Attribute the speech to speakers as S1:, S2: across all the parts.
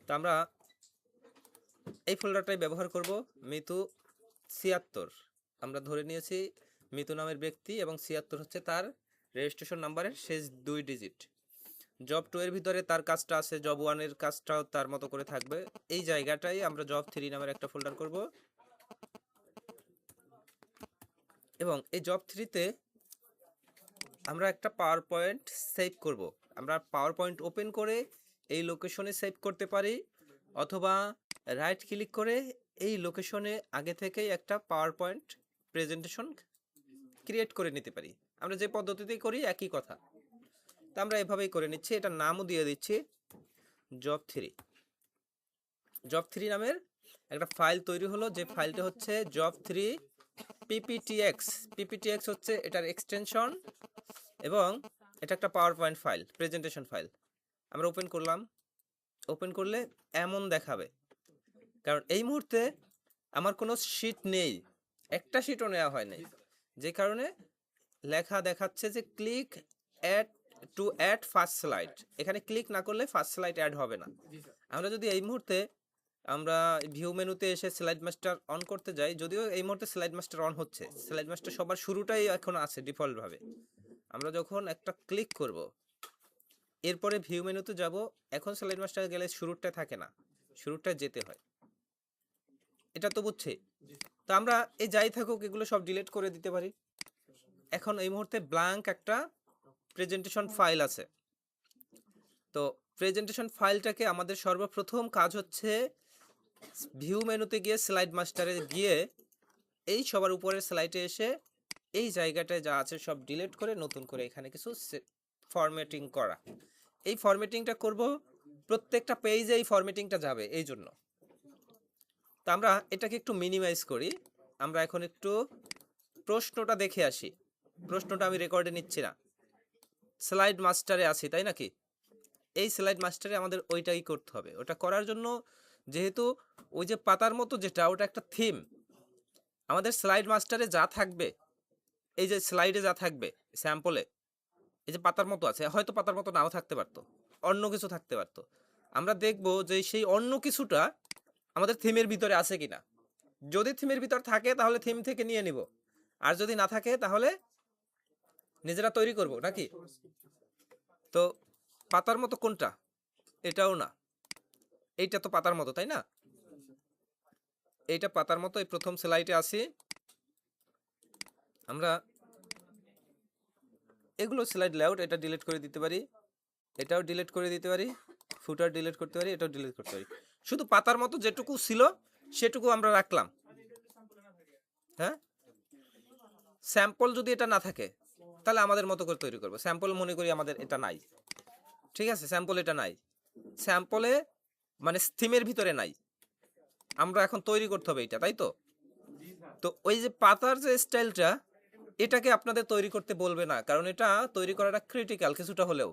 S1: তো আমরা এই ফোল্ডারটাই ব্যবহার করব। মিতু ৭৬ আমরা ধরে নিয়েছি মিতু নামের ব্যক্তি এবং ৭৬ হচ্ছে তার রেজিস্ট্রেশন নাম্বারের শেষ 2 ডিজিট। জব 2 এর ভিতরে তার কাজটা আছে, জব 1 এর কাজটাও তার মতো করে থাকবে। এই জায়গাটাই আমরা জব 3 নামের একটা ফোল্ডার করব এবং এই জব 3 তে আমরা একটা পাওয়ার পয়েন্ট সেভ করব। আমরা পাওয়ার পয়েন্ট ওপেন করে এই লোকেশনে সেভ করতে পারি, অথবা রাইট ক্লিক করে এই লোকেশনে আগে থেকেই একটা পাওয়ার পয়েন্ট প্রেজেন্টেশন ক্রিয়েট করে নিতে পারি। আমরা যে পদ্ধতিতেই করি একই কথা। তো আমরা এভাবেই করে নিচ্ছি। এটার নামও দিয়ে দিচ্ছি জব 3। জব 3 নামের একটা ফাইল তৈরি হলো, যে ফাইলটা হচ্ছে জব 3 পিপিটিএক্স। পিপিটিএক্স হচ্ছে এটার এক্সটেনশন এবং এটা একটা power point file, presentation file. আমরা ওপেন করলাম। ওপেন করলে এমন দেখাবে, কারণ এই মুহূর্তে আমার কোনো শিট নেই, একটা শিটও নেওয়া হয় নাই, যে কারণে লেখা দেখাচ্ছে যে ক্লিক অ্যাড ফার্স্ট স্লাইড। এখানে ক্লিক না করলে ফার্স্ট স্লাইড অ্যাড হবে না। আমরা যদি এই মুহূর্তে আমরা ভিউ মেনুতে এসে স্লাইড মাস্টার অন করতে যাই, যদিও এই মুহূর্তে স্লাইড মাস্টার অন হচ্ছে, স্লাইড মাস্টার সবার শুরুটাই এখন আছে ডিফল্টভাবে। আমরা যখন একটা ক্লিক করব, এরপরে ভিউ মেনুতে যাব, এখন স্লাইড মাস্টার গেলে শুরুটা থাকে না, শুরুটা যেতে হয়। এটা তো বুঝছে। তো আমরা এই যাই থাকুক এগুলো সব ডিলিট করে দিতে পারি। এখন এই মুহূর্তে ব্ল্যাঙ্ক একটা প্রেজেন্টেশন ফাইল আছে। তো প্রেজেন্টেশন ফাইলটাকে আমাদের সর্বপ্রথম কাজ হচ্ছে ভিউ মেনুতে গিয়ে স্লাইড মাস্টারে গিয়ে এই সবার উপরের স্লাইডে এসে এই জায়গাটায় যা আছে সব ডিলিট করে নতুন করে এখানে কিছু ফরম্যাটিং করা। এই ফরম্যাটিংটা করব, প্রত্যেকটা পেজে এই ফরম্যাটিংটা যাবে এই জন্য। তো আমরা এটাকে একটু মিনিমাইজ করি। আমরা এখন একটু প্রশ্নটা দেখে আসি। প্রশ্নটা আমি রেকর্ডে নিচ্ছি না, স্লাইড মাস্টারে আছি, তাই নাকি? এই স্লাইড মাস্টারে আমাদের ওইটাই করতে হবে। ওটা করার জন্য যেহেতু ওই যে পাতার মতো যেটা, ওটা একটা থিম, আমাদের স্লাইড মাস্টারে যা থাকবে, এই যে স্লাইডে যা থাকবে স্যাম্পলে, এই যে পাতার মতো আছে, হয়তো পাতার মতো নাও থাকতে পারতো, অন্য কিছু থাকতে পারতো। আমরা দেখব যে সেই অন্য কিছুটা আমাদের থিমের ভিতরে আছে কিনা। যদি থিমের ভিতর থাকে তাহলে থিম থেকে নিয়ে নিব, আর যদি না থাকে তাহলে নিজেরা তৈরি করব নাকি। তো পাতার মতো কোনটা? এটাও না, এইটা তো পাতার মতো, তাই না? এইটা পাতার মতো। এই প্রথম স্লাইডে আসি আমরা। এগুলো স্লাইড লেআউট, এটা ডিলিট করে দিতে পারি, এটাও ডিলিট করে দিতে পারি, ফুটার ডিলিট করতে পারি, এটাও ডিলিট করতে পারি। শুধু পাতার মতো যেটুকু ছিল সেটুকু আমরা রাখলাম। হ্যাঁ, স্যাম্পল যদি এটা না থাকে তাহলে আমাদের মতো করে তৈরি করবো। স্যাম্পল মনে করি আমাদের এটা নাই, ঠিক আছে, স্যাম্পল এটা নাই, স্যাম্পলে মানে থিমের ভিতরে নাই, আমরা এখন তৈরি করতে হবে এটা, তাই তো? তো ওই যে পাতার যে স্টাইলটা, এটাকে আপনাদের তৈরি করতে বলবে না, কারণ এটা তৈরি করাটা ক্রিটিক্যাল, কিছুটা হলেও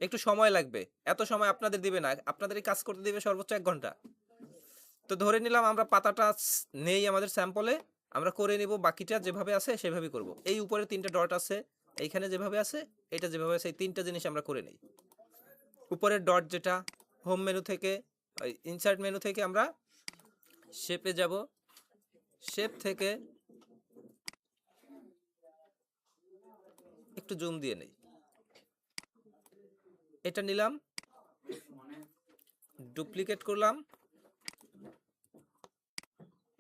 S1: একটু সময় লাগবে। এত সময় আপনাদের দিবে না, আপনাদের এই কাজ করতে দিবে সর্বোচ্চ 1 ঘন্টা। তো ধরে নিলাম আমরা পাতাটা নেই আমাদের স্যাম্পলে, আমরা করে নিব বাকিটা যেভাবে আছে সেভাবেই করব। এই উপরে 3টে ডট আছে, এইখানে যেভাবে আছে, এটা যেভাবে আছে, এই 3টা জিনিস আমরা করে নেই। উপরের ডট যেটা, হোম মেনু থেকে ইনসার্ট মেনু থেকে আমরা শেপে যাব, শেপ থেকে একটু জুম দিয়ে নেই, এটা নিলাম, ডুপ্লিকেট করলাম,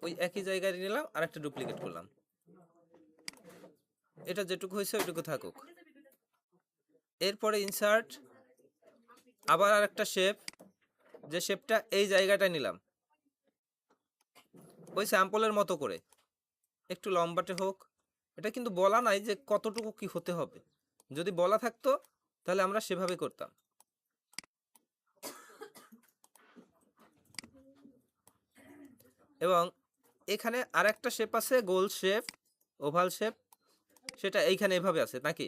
S1: ওই একই জায়গায় নিলাম আর একটা ডুপ্লিকেট করলাম। এটা যেটুকু হয়েছে ওইটুকু থাকুক। এরপরে ইনসার্ট, আবার আর একটা শেপ, যে শেপটা এই জায়গাটায় নিলাম ওই স্যাম্পলের মতো করে, একটু লম্বাটে হোক। এটা কিন্তু বলা নাই যে কতটুকু কি হতে হবে, যদি বলা থাকতো তাহলে আমরা সেভাবে করতাম। এবং এখানে আর একটা শেপ আছে, গোল শেপ, ওভাল শেপ, সেটা এইখানে এভাবে আছে নাকি।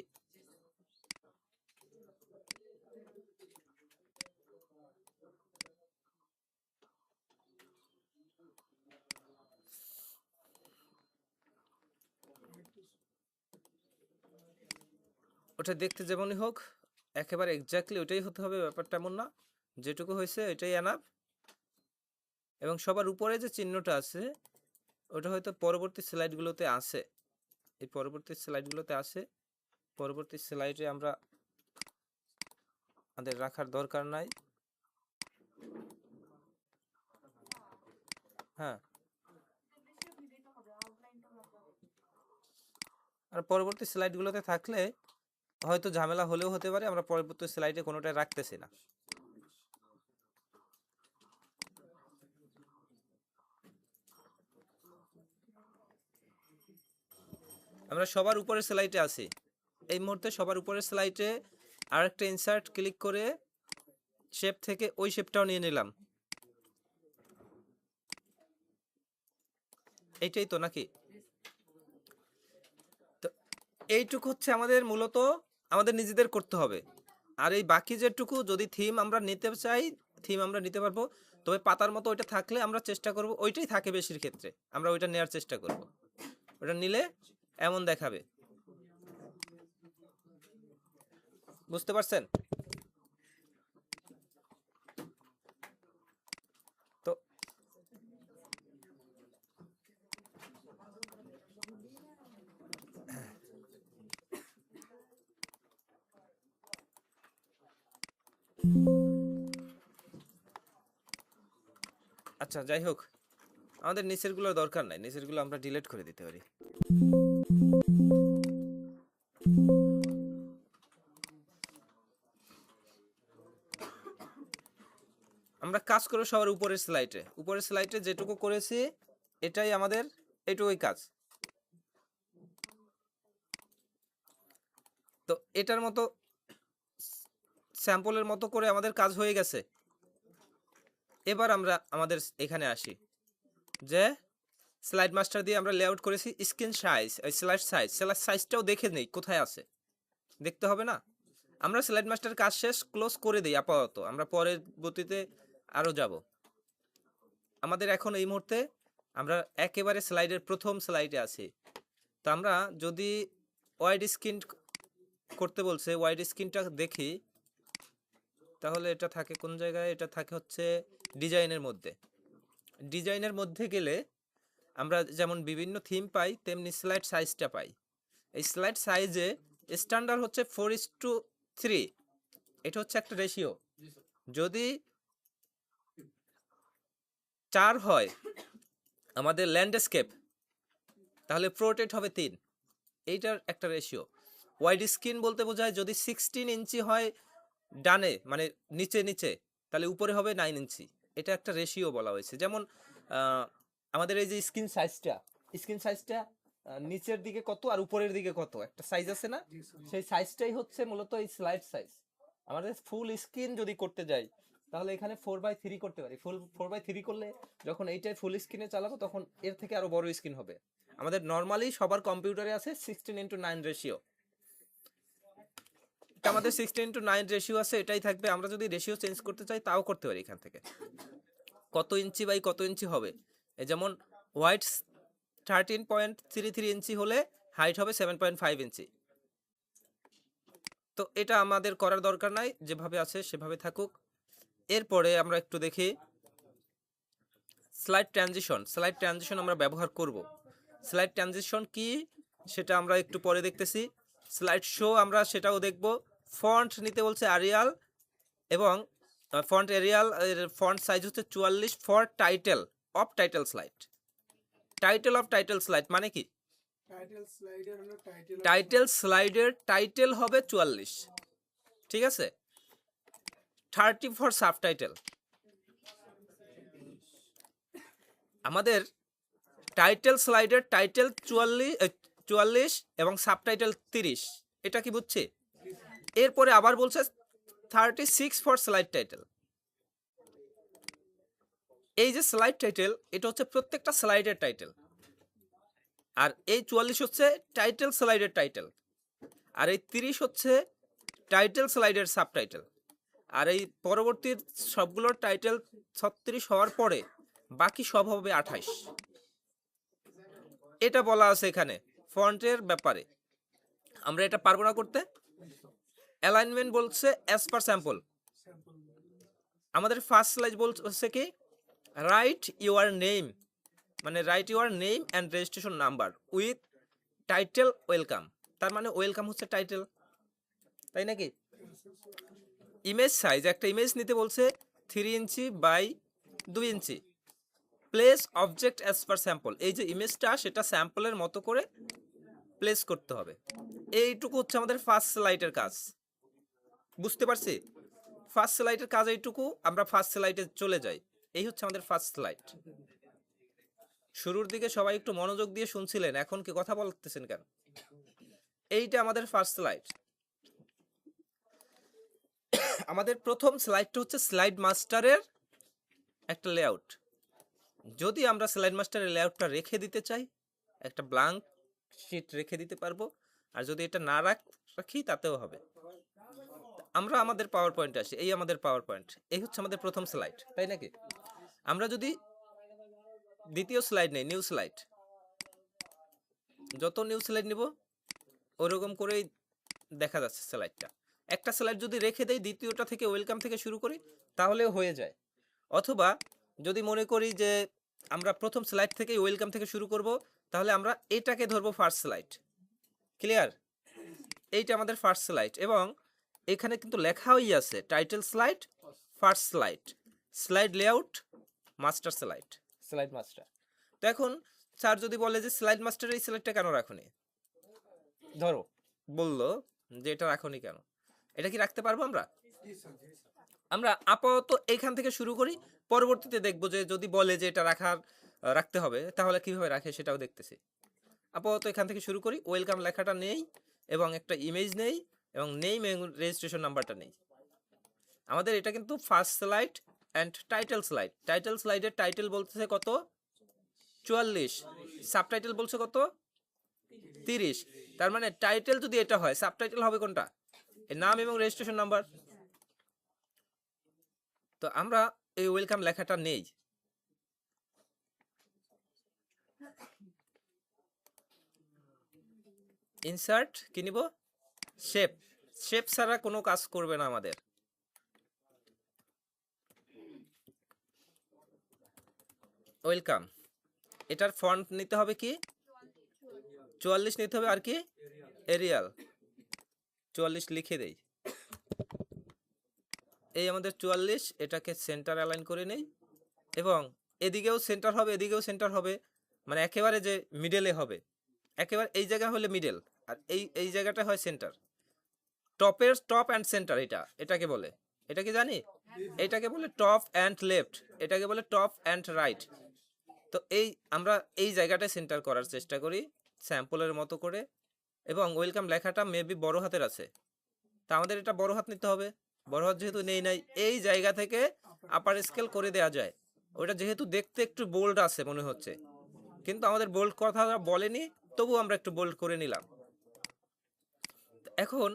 S1: ওটা দেখতে যেমনই হোক, একেবারে এক্স্যাক্টলি ওইটাই হতে হবে ব্যাপারটা এমন না, যেটুকু হয়েছে এটাই এনাফ। এবং সবার উপরে যে চিহ্নটা আছে ওটা হয়তো পরবর্তী স্লাইডগুলোতে আছে, এই পরবর্তী স্লাইডগুলোতে আছে। পরবর্তী স্লাইডে আমরা আমাদের রাখার দরকার নাই। হ্যাঁ, আর পরবর্তী স্লাইডগুলোতে থাকলে হয়তো ঝামেলা হলেও হতে পারে, আমরা পরবর্তী স্লাইডে কোনোটা রাখতেছি না। আমরা সবার উপরের স্লাইডে আছি এই মুহূর্তে। সবার উপরের স্লাইডে আরেকটা ইনসার্ট ক্লিক করে শেপ থেকে ওই শেপটাও নিয়ে নিলাম। এইটাই তো নাকি? তো এইটুকু হচ্ছে আমাদের মূলত আমাদের নিজেদের করতে হবে। আর এই বাকি যেটুকু যদি থিম আমরা নিতে চাই, থিম আমরা নিতে পারবো, তবে পাতার মতো ওইটা থাকলে আমরা চেষ্টা করব ওইটাই থাকে বেশির ক্ষেত্রে, আমরা ওইটা নেওয়ার চেষ্টা করব। ওটা নিলে এমন দেখাবে, বুঝতে পারছেন? তো আচ্ছা, যাই হোক, আমাদের নিচেরগুলো দরকার নাই, নিচেরগুলো আমরা ডিলিট করে দিতে পারি। আমরা কাজ করব সবার উপরের স্লাইডে যেটুকু করেছি এটাই আমাদের, এইটুকুই কাজ। তো এটার মতো স্যাম্পলের মতো করে আমাদের কাজ হয়ে গেছে। এবার আমরা আমাদের এখানে আসি, যে স্লাইড মাস্টার দিয়ে আমরা লেআউট করেছি স্ক্রিন সাইজ, স্লাইড সাইজটাও দেখে নেই কোথায় আছে, দেখতে হবে না? আমরা স্লাইড মাস্টার কাজ শেষ, ক্লোজ করে দিই আপাতত, আমরা পরের গতিতে আরও যাব। আমাদের এখন এই মুহূর্তে আমরা একেবারে স্লাইডের প্রথম স্লাইডে আছি। তো আমরা যদি ওয়াইড স্ক্রিন করতে বলছে, ওয়াইড স্ক্রিনটা দেখি, তাহলে এটা থাকে কোন জায়গায়? এটা থাকে হচ্ছে ডিজাইনের মধ্যে। ডিজাইনের মধ্যে গেলে আমরা যেমন বিভিন্ন থিম পাই তেমনি স্লাইড সাইজটা পাই। এই স্লাইড সাইজে স্ট্যান্ডার্ড হচ্ছে 4:3, এটা হচ্ছে একটা রেশিও। যদি 4 হয় আমাদের ল্যান্ডস্কেপ, তাহলে পোর্ট্রেট হবে 3, এইটার একটা রেশিও। ওয়াইড স্ক্রিন বলতে বোঝায় যদি 16 ইঞ্চি হয় ডানে, মানে নিচে নিচে, তাহলে উপরে হবে 9 ইঞ্চি। এটা একটা রেশিও বলা হয়েছে। যেমন আমাদের এই যে স্ক্রিন সাইজটা নিচের দিকে কত আর উপরের দিকে কত একটা সাইজ আছে না, সেই সাইজটাই হচ্ছে মূলত এই স্লাইড সাইজ। আমাদের ফুল স্ক্রিন যদি করতে যাই তাহলে এখানে 4:3 করতে পারি। ফুল 4:3 করলে যখন এইটাই ফুল স্ক্রিনে চালাবো তখন এর থেকে আরো বড় স্ক্রিন হবে। আমাদের নর্মালি সবার কম্পিউটারে আছে 16:9 রেশিও। আমাদের 16:9 রেশিও আছে, এটাই থাকবে। আমরা যদি রেশিও চেঞ্জ করতে চাই তাও করতে পারি এখান থেকে, কত ইঞ্চি বাই কত ইঞ্চি হবে। এই যেমন হোয়াইট 13.33 ইঞ্চি হলে হাইট হবে 7.5 ইঞ্চি। তো এটা আমাদের করার দরকার নাই, যেভাবে আছে সেভাবে থাকুক। এরপরে আমরা একটু দেখি স্লাইড ট্রানজিশন আমরা ব্যবহার করব। স্লাইড ট্রানজিশন কি সেটা আমরা একটু পরে দেখতেছি। স্লাইড শো আমরা সেটাও দেখব। ফন্ট নিতে বলছে আরিয়াল, এবং ফন্ট এরিয়াল, ফন্ট সাইজ হচ্ছে 44 for title of title slide. Title of title slide মানে কি? টাইটেল স্লাইডের টাইটেল হবে 44, ঠিক আছে? 30 ফর সাবটাইটেল। আমাদের টাইটেল স্লাইডের টাইটেল 44 এবং সাবটাইটেল 30, এটা কি বুঝছি? এরপরে আবার বলছে 36 ফর স্লাইড টাইটেল। এই যে স্লাইড টাইটেল, এটা হচ্ছে প্রত্যেকটা স্লাইডের টাইটেল, আর এই 44 হচ্ছে টাইটেল স্লাইডের টাইটেল, আর এই 30 হচ্ছে টাইটেল স্লাইডের সাবটাইটেল। আর এই পরবর্তী সবগুলোর টাইটেল 36 হওয়ার পরে বাকি সব হবে 28। এটা বলা আছে এখানে ফন্টের ব্যাপারে। আমরা এটা পারবো না করতে। অ্যালাইনমেন্ট বলছে অ্যাজ পার স্যাম্পল। আমাদের ফার্স্ট স্লাইড বলছে কি রাইট ইউর নেম, মানে right your name and registration number with title welcome. তার মানে ওয়েলকাম হচ্ছে টাইটেল, তাই নাকি? ইমেজ সাইজ, একটা ইমেজ নিতে বলছে 3 inch by 2 inch. Place object as per sample, এই যে ইমেজটা সেটা স্যাম্পলের মতো করে প্লেস করতে হবে। এইটুকু হচ্ছে আমাদের ফার্স্ট স্লাইডের কাজ, বুঝতে পারছি? ফার্স্ট স্লাইডের কাজ এইটুকু, আমরা ফার্স্ট স্লাইডে চলে যাই। এই হচ্ছে আমাদের ফার্স্ট স্লাইড। শুরুর দিকে সবাই একটু মনোযোগ দিয়ে শুনছিলেন, এখন কি কথা বলতেছেন কেন? এইটা আমাদের ফার্স্ট স্লাইড। আমাদের প্রথম স্লাইডটা হচ্ছে স্লাইড মাস্টারের একটা লেআউট। যদি আমরা স্লাইড মাস্টারের লেআউটটা রেখে দিতে চাই, একটা ব্ল্যাঙ্ক শিট রেখে দিতে পারবো, আর যদি এটা না রাখি তাতেও হবে। আমরা আমাদের পাওয়ার পয়েন্টে আসি, এই আমাদের পাওয়ার পয়েন্ট, এই হচ্ছে আমাদের প্রথম স্লাইড, তাই নাকি? আমরা যদি দ্বিতীয় স্লাইড নেই, নিউ স্লাইড, যত নিউ স্লাইড নিব ওরকম করেই দেখা যাচ্ছে স্লাইডটা। একটা স্লাইড যদি রেখে দেই, দ্বিতীয়টা থেকে ওয়েলকাম থেকে শুরু করি, তাহলেও হয়ে যায়। অথবা যদি মনে করি যে আমরা প্রথম স্লাইড থেকেই ওয়েলকাম থেকে শুরু করব, তাহলে আমরা এটাকে ধরবো ফার্স্ট স্লাইড। ক্লিয়ার? এইটা আমাদের ফার্স্ট স্লাইড, এবং এখানে কিন্তু লেখাই আছে title slide, first slide, slide layout, master slide, slide master. তো এখন স্যার যদি বলে যে স্লাইড মাস্টারের এই স্লাইডটা কেন রাখুনি, ধরো বললো যে এটা রাখুনি কেন, এটা কি রাখতে পারবো আমরা? আমরা আপাতত এইখান থেকে শুরু করি, পরবর্তীতে দেখবো যে যদি বলে যে এটা রাখতে হবে, তাহলে কিভাবে রাখে সেটাও দেখতেছি। আপাতত এখান থেকে শুরু করি, ওয়েলকাম লেখাটা নেই এবং একটা ইমেজ নেই এবং নেম এবং রেজিস্ট্রেশন নাম্বারটা নেই। আমাদের এটা কিন্তু first slide and title slide. Title স্লাইডের টাইটেল বলতেছে কত? 44। সাবটাইটেল বলছে কত? 30। তার মানে টাইটেল যদি এটা হয়, সাবটাইটেল হবে কোনটা? এর নাম এবং রেজিস্ট্রেশন নাম্বার। তো আমরা এই ওয়েলকাম লেখাটা নেই। ইনসার্ট কি নিব? শেপ। শেপ ছাড়া কোনো কাজ করবে না আমাদের। ওয়েলকাম, এটার ফন্ট নিতে হবে কি? 44 নিতে হবে, আর কি? এরিয়াল। 44 লিখে দেই। এই আমাদের 44, এটাকে সেন্টার অ্যালাইন করে নেই, এবং এদিকেও সেন্টার হবে, এদিকেও সেন্টার হবে, মানে একেবারে যে মিডলে হবে, একেবারে এই জায়গা হলে মিডল, আর এই জায়গাটা হয় সেন্টার। টপের টপ অ্যান্ড সেন্টার, এটাকে বলে, এটা কি জানি? এটাকে বলে টপ অ্যান্ড লেফট, এটাকে বলে টপ অ্যান্ড রাইট। তো আমরা এই জায়গাটায় সেন্টার করার চেষ্টা করি স্যাম্পলের মতো করে, এবং ওয়েলকাম লেখাটা মেবি বড় হাতের আছে, তা আমাদের এটা বড় হাত নিতে হবে। বড় হাত যেহেতু নাই, এই জায়গা থেকে আপার স্কেল করে দেওয়া যায়। ওটা যেহেতু দেখতে একটু বোল্ড আছে মনে হচ্ছে, কিন্তু আমাদের বোল্ড কথা বলেনি, তবু আমরা একটু বোল্ড করে নিলাম। এখন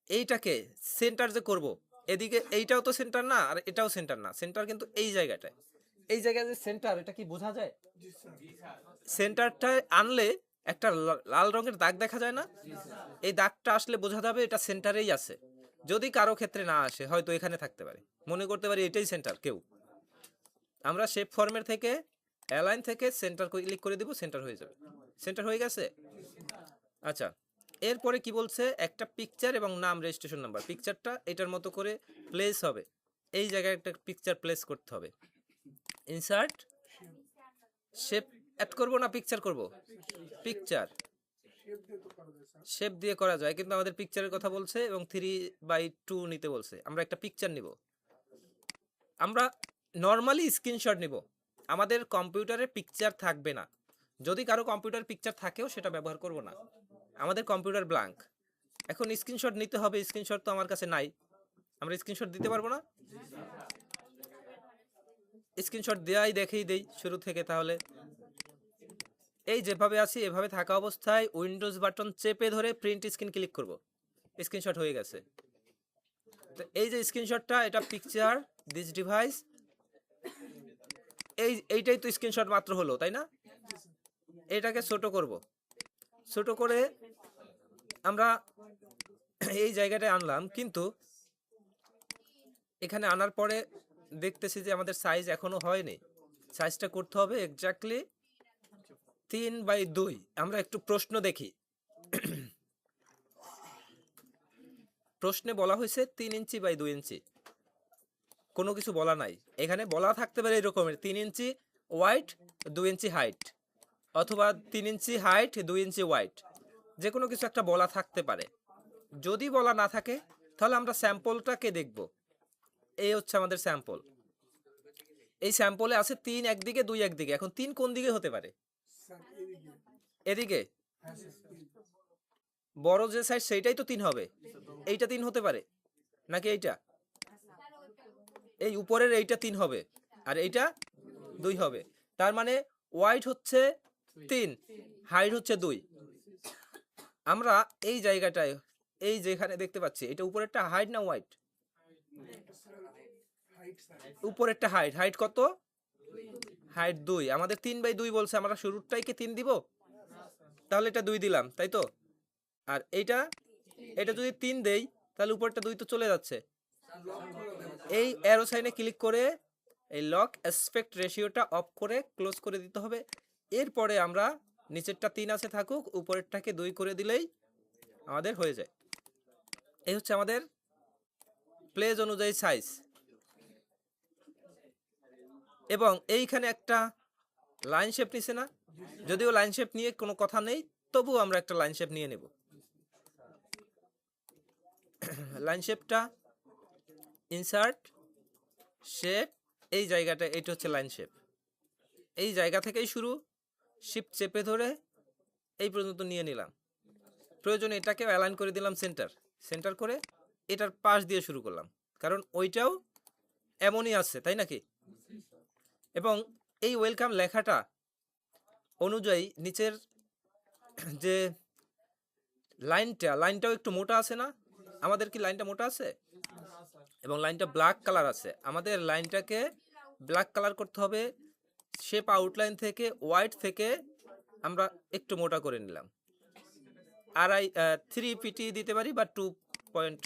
S1: এইটাকে সেন্টার যে করব, এদিকে এইটাও তো সেন্টার না, আর এটাও সেন্টার না, সেন্টার কিন্তু এই জায়গাটায়, এই জায়গায় যে সেন্টার, এটা কি বোঝা যায়? সেন্টারটায় আনলে একটা লাল রঙের দাগ দেখা যায় না? এই দাগটা আসলে বোঝা যাবে এটা সেন্টারেই আছে। যদি কারো ক্ষেত্রে না আসে, হয়তো এখানে থাকতে পারে, মনে করতে পারি এটাই সেন্টার কেউ, আমরা শেপ ফর্মের থেকে অ্যালাইন থেকে সেন্টার ক্লিক করে দিব, সেন্টার হয়ে যাবে। সেন্টার হয়ে গেছে। আচ্ছা, এরপরে কি বলছে? একটা পিকচার এবং নাম রেজিস্ট্রেশন নাম্বার। পিকচারটা এটার মতো করে প্লেস হবে, এই জায়গায় একটা পিকচার প্লেস করতে হবে। ইনসার্ট শেপ অ্যাড করব না পিকচার করব? পিকচার। শেপ দিয়ে করা যায়, কিন্তু আমাদের পিকচারের কথা বলছে এবং 3/2 নিতে বলছে, আমরা একটা পিকচার নিব। আমরা নর্মালি স্ক্রিনশট নিব, আমাদের কম্পিউটারে পিকচার থাকবে না। যদি কারো কম্পিউটার পিকচার থাকেও সেটা ব্যবহার করব না, আমাদের কম্পিউটার ব্ল্যাঙ্ক। এখন স্ক্রিনশট নিতে হবে, স্ক্রিনশট তো আমার কাছে নাই, আমরা স্ক্রিনশট দিতে পারবো না। স্ক্রিনশট দেওয়াই দেখেই দেই শুরু থেকে। তাহলে এই যেভাবে আছি এভাবে থাকা অবস্থায় উইন্ডোজ বাটন চেপে ধরে প্রিন্ট স্ক্রিন ক্লিক করব, স্ক্রিনশট হয়ে গেছে। তো এই যে স্ক্রিনশটটা, এটা পিকচার দিস ডিভাইস, এইটাই তো স্ক্রিনশট মাত্র হলো, তাই না? এটাকে ছোট করব, ছোট করে আমরা এই জায়গাটায় আনলাম, কিন্তু এখানে আনার পরে দেখতেছি যে আমাদের সাইজ এখনো হয়নি। সাইজটা করতে হবে এক্স্যাক্টলি 3/2। আমরা একটু প্রশ্ন দেখি। প্রশ্নে বলা হয়েছে 3 ইঞ্চি বাই 2 ইঞ্চি, কোনো কিছু বলা নাই। এখানে বলা থাকতে পারে এরকমের 3 ইঞ্চি ওয়াইড 2 ইঞ্চি হাইট, অথবা 3 ইঞ্চি হাইট 2 ইঞ্চি ওয়াইড, যে কোনো কিছু একটা বলা থাকতে পারে। যদি বলা না থাকে তাহলে আমরা স্যাম্পলটাকে দেখব। এই হচ্ছে আমাদের স্যাম্পল। এই স্যাম্পলে আছে 3 একদিকে 2 একদিকে। এখন 3 কোন দিকে হতে পারে? এদিকে। বড় যে সাইড সেইটাই তো 3 হবে। এইটা 3 হতে পারে নাকি এইটা? এই উপরের এইটা 3 হবে আর এইটা 2 হবে। তার মানে ওয়াইড হচ্ছে 3, হাইট হচ্ছে 2। আমরা এই জায়গাটায়, এই যেখানে দেখতে পাচ্ছি, এটা উপরেরটা হাইট না ওয়াইড? উপরেরটা হাইট। হাইট কত? হাইট 2। আমাদের 3/2 বলছে, আমরা শুরুরটাই কি 3 দিব? তাহলে এটা 2 দিলাম, তাই তো? আর এইটা, এটা যদি 3 দেই তাহলে উপরটা 2 তো চলে যাচ্ছে। এই অ্যারো সাইনে ক্লিক করে এই লক অ্যাসপেক্ট রেশিওটা অফ করে ক্লোজ করে দিতে হবে। এরপরে আমরা নিচেরটা 3 আছে থাকুক, উপরেরটাকে 2 করে দিলেই আমাদের হয়ে যায়। এই হচ্ছে আমাদের প্লেজ অনুযায়ী সাইজ। এবং এইখানে একটা লাইন শেপ নিছে না? যদিও লাইন শেপ নিয়ে কোনো কথা নেই, তবুও আমরা একটা লাইন শেপ নিয়ে নেব। লাইন শেপটা ইনসার্ট শেপ, এই জায়গাটা, এটা হচ্ছে লাইন শেপ। এই জায়গা থেকেই শুরু, শিফট চেপে ধরে এই পর্যন্ত নিয়ে নিলাম। প্রয়োজনে এটাকে অ্যালাইন করে দিলাম সেন্টার। সেন্টার করে এটার পাশ দিয়ে শুরু করলাম, কারণ ওইটাও এমনই আছে, তাই নাকি? এবং এই ওয়েলকাম লেখাটা অনুযায়ী নিচের যে লাইনটাও একটু মোটা আছে না? আমাদের কি লাইনটা মোটা আছে? এবং লাইনটা ব্ল্যাক কালার আছে। আমাদের লাইনটাকে ব্ল্যাক কালার করতে হবে। শেপ আউটলাইন থেকে, হোয়াইট থেকে আমরা একটু মোটা করে নিলাম। 3 পিটি দিতে পারি, বা 2 পয়েন্ট,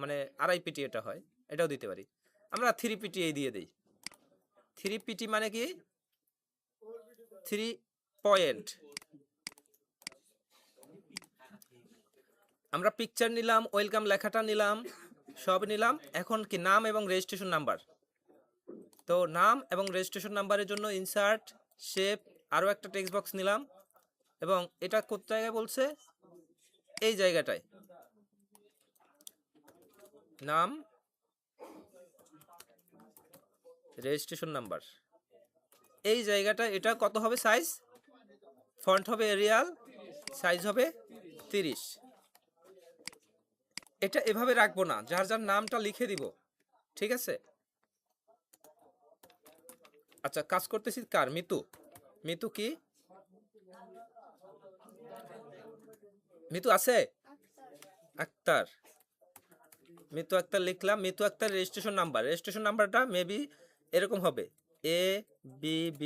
S1: মানে 2.5 পিটি এটা হয়, এটাও দিতে পারি। আমরা 3 পিটি এই দিয়ে দিই। 3 পিটি মানে কি? 3 পয়েন্ট। আমরা পিকচার নিলাম, ওয়েলকাম লেখাটা নিলাম, সব নিলাম। এখন কি নাম এবং রেজিস্ট্রেশন নাম্বার। তো নাম এবং রেজিস্ট্রেশন নাম্বারের জন্য ইনসার্ট শেপ, আরও একটা টেক্সট বক্স নিলাম। এবং এটা কোন জায়গায় বলছে? এই জায়গাটায় নাম, রেজিস্ট্রেশন নাম্বার, এই জায়গাটা। এটা কত হবে সাইজ? ফন্ট হবে এরিয়াল, সাইজ হবে 30। এটা এভাবে রাখবো না, যার যার নামটা লিখে দিব, ঠিক আছে? আচ্ছা, কাজ করতেছি কার? মিতু। মিতু কি? মিতু আছে? আক্তার। মিতু আক্তার লিখলাম। Mitu Akter registration number, registration নাম্বারটা মেবি এরকম হবে, ABB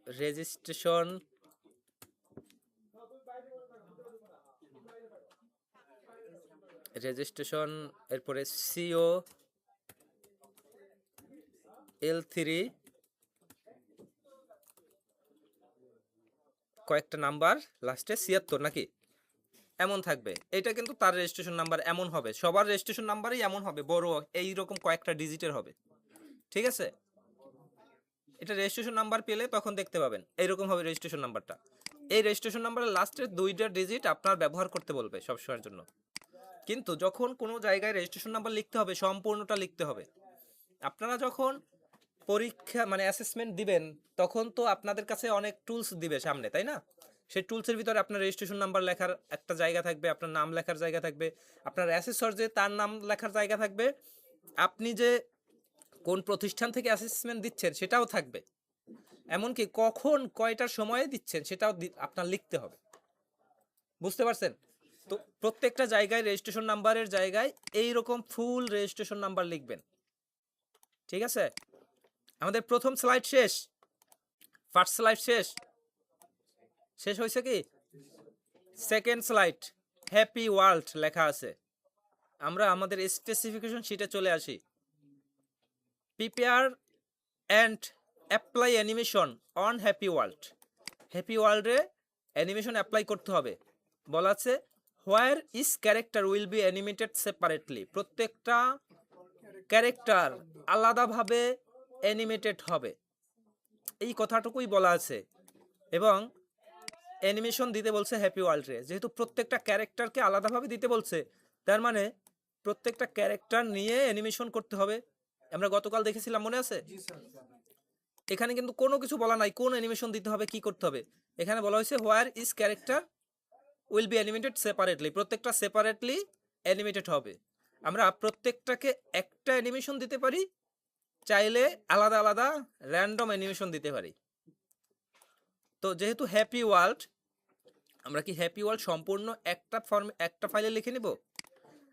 S1: রেজিস্ট্রেশন এরপরে COL3 কয়েকটা নাম্বার, লাস্টে 76 নাকি এমন থাকবে। এটা কিন্তু তার রেজিস্ট্রেশন নাম্বার এমন হবে, সবার রেজিস্ট্রেশন নাম্বারই এমন হবে, বড় এইরকম কয়েকটা ডিজিটের হবে, ঠিক আছে? এটা রেজিস্ট্রেশন নাম্বার পেলে তখন দেখতে পাবেন এইরকম হবে রেজিস্ট্রেশন নাম্বারটা। এই রেজিস্ট্রেশন নাম্বারের লাস্টের 2টা ডিজিট আপনার ব্যবহার করতে বলবে সবসময়ের জন্য। কিন্তু যখন কোনো জায়গায় রেজিস্ট্রেশন নাম্বার লিখতে হবে, সম্পূর্ণটা লিখতে হবে। আপনারা যখন পরীক্ষা মানে অ্যাসেসমেন্ট দিবেন, তখন তো আপনাদের কাছে অনেক টুলস দিবে সামনে, তাই না? সেই টুলসের ভিতরে আপনার রেজিস্ট্রেশন নাম্বার লেখার একটা জায়গা থাকবে, আপনার নাম লেখার জায়গা থাকবে, আপনার অ্যাসেসর যে তার নাম লেখার জায়গা থাকবে, আপনি যে কোন প্রতিষ্ঠান থেকে অ্যাসেসমেন্ট দিচ্ছেন সেটাও থাকবে। এমনকি কখন কয়টার সময়ে দিচ্ছেন সেটাও আপনার লিখতে হবে। বুঝতে পারছেন? তো প্রত্যেকটা জায়গায় রেজিস্ট্রেশন নাম্বারের জায়গায় এইরকম ফুল রেজিস্ট্রেশন নাম্বার লিখবেন, ঠিক আছে? আমাদের প্রথম স্লাইড শেষ, ফার্স্ট স্লাইড শেষ হয়েছে কি? সেকেন্ড স্লাইড হ্যাপি ওয়ার্ল্ড লেখা আছে, আমরা আমাদের স্পেসিফিকেশন শিটে চলে আসি। Prepare and apply animation on happy world. Happy ওয়ার্ল্ডে অ্যানিমেশন অ্যাপ্লাই করতে হবে। বলা আছে where is character will be animated separately. প্রত্যেকটা ক্যারেক্টার আলাদাভাবে অ্যানিমেটেড হবে, এই কথাটুকুই বলা আছে। এবং অ্যানিমেশন দিতে বলছে হ্যাপি ওয়ার্ল্ডে, যেহেতু প্রত্যেকটা ক্যারেক্টারকে আলাদাভাবে দিতে বলছে, তার মানে প্রত্যেকটা ক্যারেক্টার নিয়ে অ্যানিমেশন করতে হবে। আমরা গতকাল দেখেছিলাম, মনে আছে? এখানে কিন্তু কোনো কিছু বলা নাই কোন অ্যানিমেশন দিতে হবে, কি করতে হবে। এখানে বলা হয়েছে where is character will be animated separately. প্রত্যেকটা সেপারেটলি অ্যানিমেটেড হবে। আমরা প্রত্যেকটাকে একটা অ্যানিমেশন দিতে পারি, চাইলে আলাদা আলাদা র্যান্ডম অ্যানিমেশন দিতে পারি। তো যেহেতু হ্যাপি ওয়ার্ল্ড, আমরা কি হ্যাপি ওয়ার্ল্ড সম্পূর্ণ একটা ফাইলে লিখে নিব?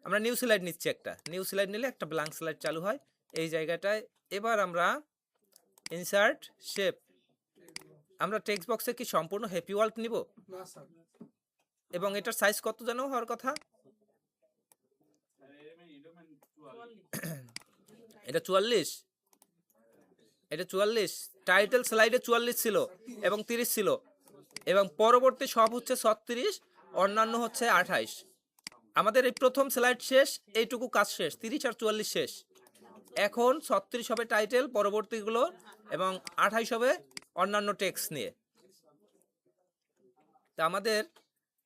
S1: আমরা নিউ স্লাইড নিচ্ছি, একটা নিউ স্লাইড নিলে একটা ব্ল্যাঙ্ক স্লাইড চালু হয় এই জায়গাটায়। এবার আমরা ইনসার্ট শেপ, আমরা টেক্সট বক্সে কি সম্পূর্ণ হ্যাপি ওয়ার্ল্ড নিব? এবং এটার সাইজ কত যেন হওয়ার কথা? এটা 44, এটা 44। টাইটেল স্লাইডে 44 ছিল এবং 30 ছিল, এবং পরবর্তী সব হচ্ছে 36, অন্যান্য হচ্ছে 28। আমাদের এই প্রথম স্লাইড শেষ, এইটুকু কাজ শেষ, 30 আর 44 শেষ। এখন 36 হবে টাইটেল পরবর্তীগুলো, এবং 28 হবে অন্যান্য টেক্সট নিয়ে। তা আমাদের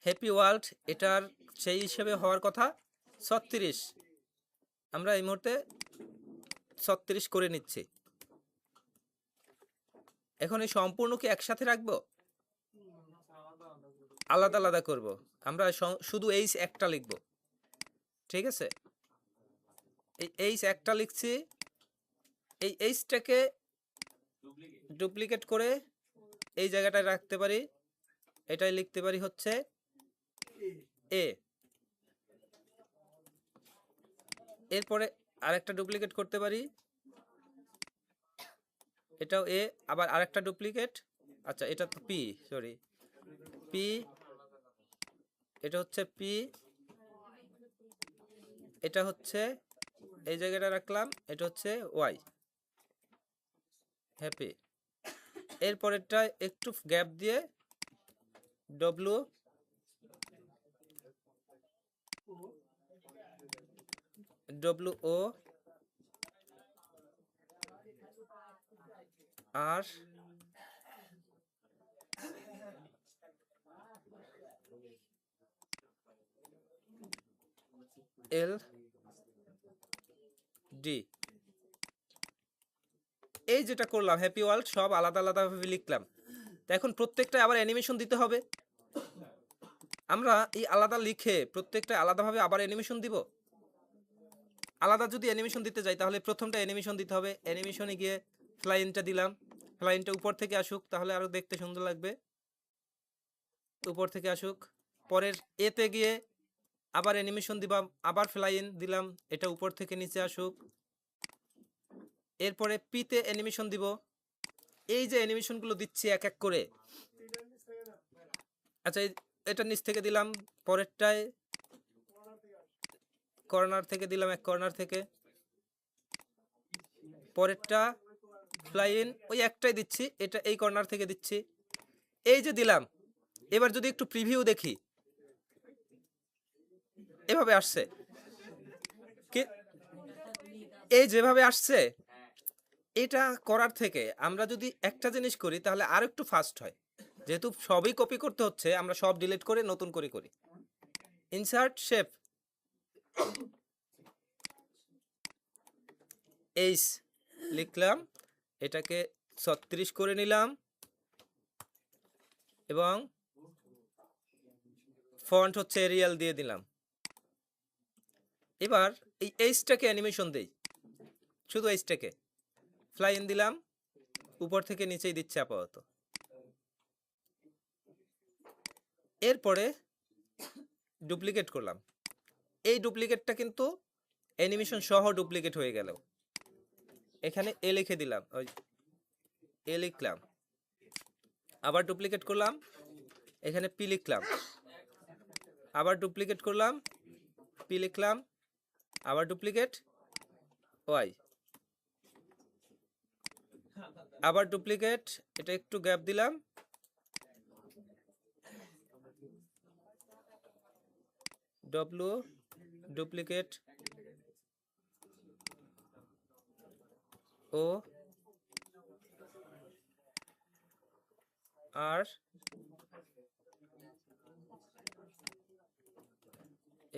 S1: হ্যাপি ওয়ার্ল্ড এটার সেই হিসেবে হওয়ার কথা 36। আমরা এই মুহূর্তে 36 করে নিচ্ছি। এখন এই সম্পূর্ণ কি একসাথে রাখবো? আলাদা আলাদা করব। আমরা শুধু এইচ একটা লিখব, ঠিক আছে? এই এইচ একটা লিখছি, এই এইচটাকে ডুপ্লিকেট করে এই জায়গাটায় রাখতে পারি, এটাই লিখতে পারি হচ্ছে এ। এরপরে আরেকটা ডুপ্লিকেট করতে পারি, এটাও এ, আবার আরেকটা ডুপ্লিকেট। আচ্ছা, এটা তো পি, সরি পি, এটা হচ্ছে পি, এটা হচ্ছে এই জায়গাটা রাখলাম, এটা হচ্ছে ওয়াই, হ্যাপি। এরপরেরটা একটু গ্যাপ দিয়ে ডব্লু ও আর এল ডি। এই যেটা করলাম হ্যাপি ওয়ার্ল্ড সব আলাদা আলাদাভাবে লিখলাম। তো এখন প্রত্যেকটা আবার অ্যানিমেশন দিতে হবে। আমরা এই আলাদা লিখে প্রত্যেকটা আলাদাভাবে আবার অ্যানিমেশন দিব। আলাদা যদি অ্যানিমেশন দিতে যাই তাহলে প্রথমটা অ্যানিমেশন দিতে হবে। অ্যানিমেশনে গিয়ে ফ্লাইনটা দিলাম, ফ্লাইনটা উপর থেকে আসুক, তাহলে আরও দেখতে সুন্দর লাগবে। উপর থেকে আসুক। পরের এতে গিয়ে আবার অ্যানিমেশন দিলাম, আবার ফ্লাইন দিলাম, এটা উপর থেকে নিচে আসুক। এরপরে পিতে অ্যানিমেশন দিব। এই যে অ্যানিমেশনগুলো দিচ্ছি এক এক করে, আচ্ছা এটা নিচ থেকে দিলাম, পরেরটায় কর্নার থেকে দিলাম, এক কর্নার থেকে, পরেরটা ফ্লাইন ওই একটাই দিচ্ছি, এটা এই কর্নার থেকে দিচ্ছি। এই যে দিলাম, এবার যদি একটু প্রিভিউ দেখি, এভাবে আসছে কি? এই যেভাবে আসছে, এটা করার থেকে আমরা যদি একটা জিনিস করি তাহলে আর একটু ফাস্ট হয়। যেহেতু সবই কপি করতে হচ্ছে, আমরা সব ডিলিট করে নতুন করে করি। ইনসার্ট শেপ, এইচ লিখলাম, এটাকে 36 করে নিলাম, এবং ফন্ট হচ্ছে এরিয়াল দিয়ে দিলাম। এবার এই এইচটাকে অ্যানিমেশন দেই, শুধু এইচটাকে ফ্লাইন দিলাম, উপর থেকে নিচেই দিচ্ছে আপাতত। এরপরে ডুপ্লিকেট করলাম, এই ডুপ্লিকেটটা কিন্তু অ্যানিমেশন সহ ডুপ্লিকেট হয়ে গেল। এখানে এ লিখে দিলাম, ওই এ লিখলাম, আবার ডুপ্লিকেট করলাম, এখানে পি লিখলাম, আবার ডুপ্লিকেট করলাম, পি লিখলাম, আবার ডুপ্লিকেট ওয়াই, আবার ডুপ্লিকেট, এটা একটু গ্যাপ দিলাম, ডব্লু, ডুপ্লিকেট ও আর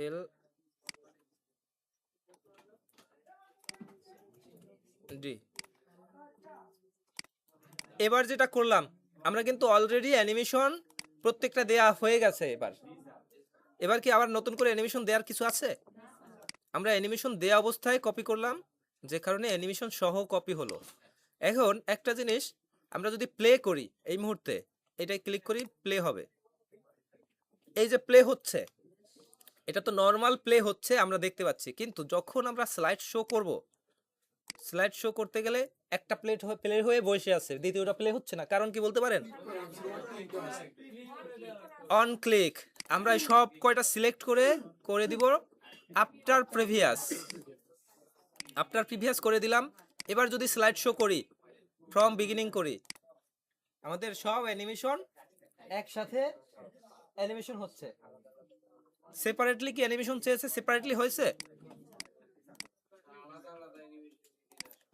S1: এল ডি। এবার যেটা করলাম, আমরা কিন্তু অলরেডি অ্যানিমেশন প্রত্যেকটা দেয়া হয়ে গেছে। এবার কি আবার নতুন করে অ্যানিমেশন দেওয়ার কিছু আছে? আমরা অ্যানিমেশন দেয়া অবস্থায় কপি করলাম, যে কারণে অ্যানিমেশন সহ কপি হলো। এখন একটা জিনিস, আমরা যদি প্লে করি এই মুহূর্তে, এটাই ক্লিক করি, প্লে হবে। এই যে প্লে হচ্ছে, এটা তো নর্মাল প্লে হচ্ছে, আমরা দেখতে পাচ্ছি। কিন্তু যখন আমরা স্লাইড শো করব, স্লাইড শো করতে গেলে একটা প্লে হয়ে বসে আছে, দ্বিতীয়টা প্লে হচ্ছে না। কারণ কি বলতে পারেন? অন ক্লিক, আমরা সব কয়টা সিলেক্ট করে দিব আফটার প্রিভিয়াস করে দিলাম। এবার যদি স্লাইড শো করি, ফ্রম বিগিনিং করি, আমাদের সব অ্যানিমেশন একসাথে অ্যানিমেশন হচ্ছে। সেপারেটলি কি অ্যানিমেশন চেয়েছে? সেপারেটলি হয়েছে।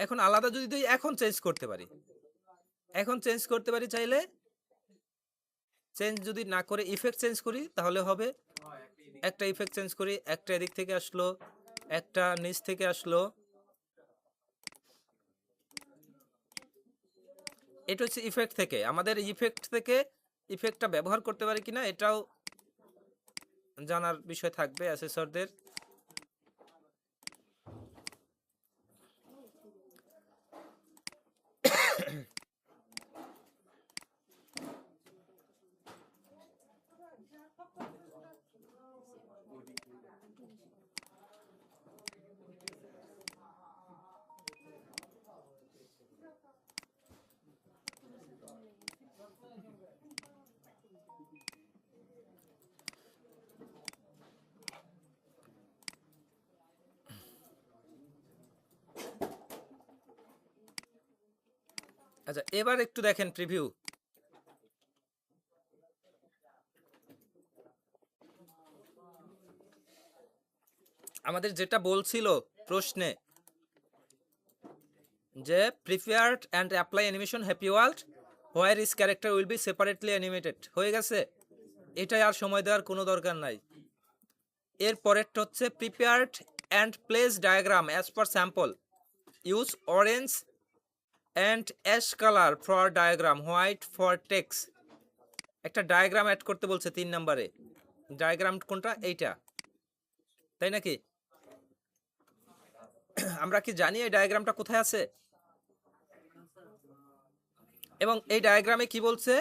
S1: এখন আলাদা যদি এখন চেঞ্জ করতে পারি, চাইলে চেঞ্জ যদি না করে ইফেক্ট চেঞ্জ করি তাহলে হবে। একটা ইফেক্ট চেঞ্জ করি, একটা এদিক থেকে আসলো, একটা নিচ থেকে আসলো। এটা হচ্ছে ইফেক্ট থেকে। আমাদের ইফেক্ট থেকে ইফেক্টটা ব্যবহার করতে পারি কিনা এটাও জানার বিষয় থাকবে অ্যাসেসরদের। আচ্ছা, এবার একটু দেখেন প্রিভিউ। আমাদের যেটা বলছিল প্রশ্নে, যে prepared and apply animation happy world where is character will be separately animated, হয়ে গেছে। এটাই আর সময় দেওয়ার কোনো দরকার নাই। এর পরেরটা হচ্ছে prepared and place diagram as per sample, use orange and ash colour for diagram, white for text. একটা ডায়াগ্রাম অ্যাড করতে বলছে 3 নম্বরে। ডায়াগ্রাম কোনটা? এইটা, তাই নাকি? আমরা কি জানি এই ডায়াগ্রামটা কোথায় আছে? এবং এই ডায়াগ্রামে কি বলছে?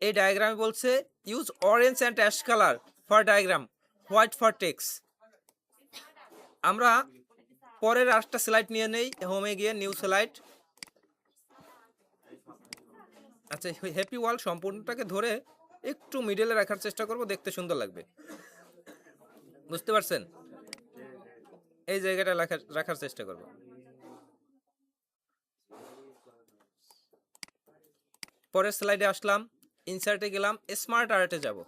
S1: এই ডায়াগ্রামে বলছে use orange and ash colour for diagram, white for text. আমরা পরের আরেকটা স্লাইড নিয়ে নেই, হোমে গিয়ে নিউ স্লাইড। আচ্ছা, হ্যাপি ওয়ার্ল্ড সম্পূর্ণটাকে ধরে একটু মিডলে রাখার চেষ্টা করব, দেখতে সুন্দর লাগবে। বুঝতে পারছেন? এই জায়গাটা রাখার চেষ্টা করব। পরের স্লাইডে আসলাম, ইনসার্টে গেলাম, স্মার্ট আর্টে যাব।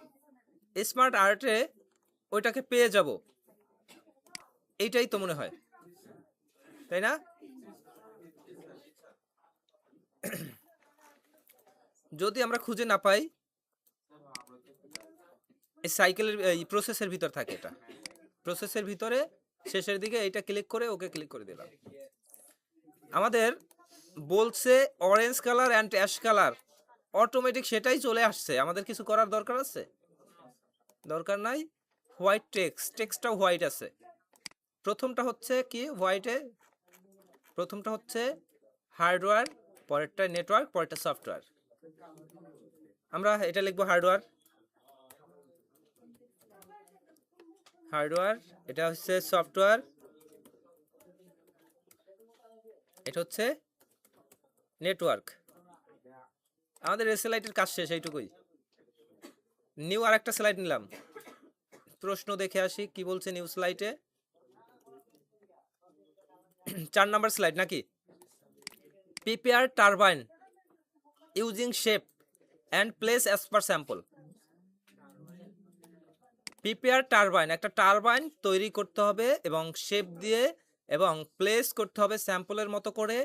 S1: স্মার্ট আর্টে ওইটাকে পেয়ে যাব, এইটাই তো মনে হয়, তাই না? যদি আমরা খুঁজে না পাই, এই সাইকেলের এই প্রসেসের ভিতর থাকে, এটা প্রসেসের ভিতরে শেষের দিকে এইটা ক্লিক করে ওকে ক্লিক করে দিলাম। আমাদের বলছে orange colour and ash colour, automatic সেটাই চলে আসছে। আমাদের কিছু করার দরকার আছে? দরকার নাই। হোয়াইট টেক্সটটাও হোয়াইট আছে। প্রথমটা হচ্ছে কি হোয়াইটে? প্রথমটা হচ্ছে হার্ডওয়্যার, পরেরটা নেটওয়ার্ক, পরেরটা সফটওয়্যার। আমরা এটা লিখবো হার্ডওয়্যার, এটা হচ্ছে সফটওয়্যার, এটা হচ্ছে নেটওয়ার্ক। আমাদের স্লাইডের কাজ শেষ, এইটুকুই। নিউ আর একটা স্লাইড নিলাম, প্রশ্ন দেখে আসি কি বলছে নিউ স্লাইডে। 4 নাম্বার স্লাইড নাকি? Prepare turbine using shape and place as per sample. Prepare turbine, একটা টারবাইন তৈরি করতে হবে এবং শেপ দিয়ে এবং প্লেস করতে হবে স্যাম্পলের মতো করে।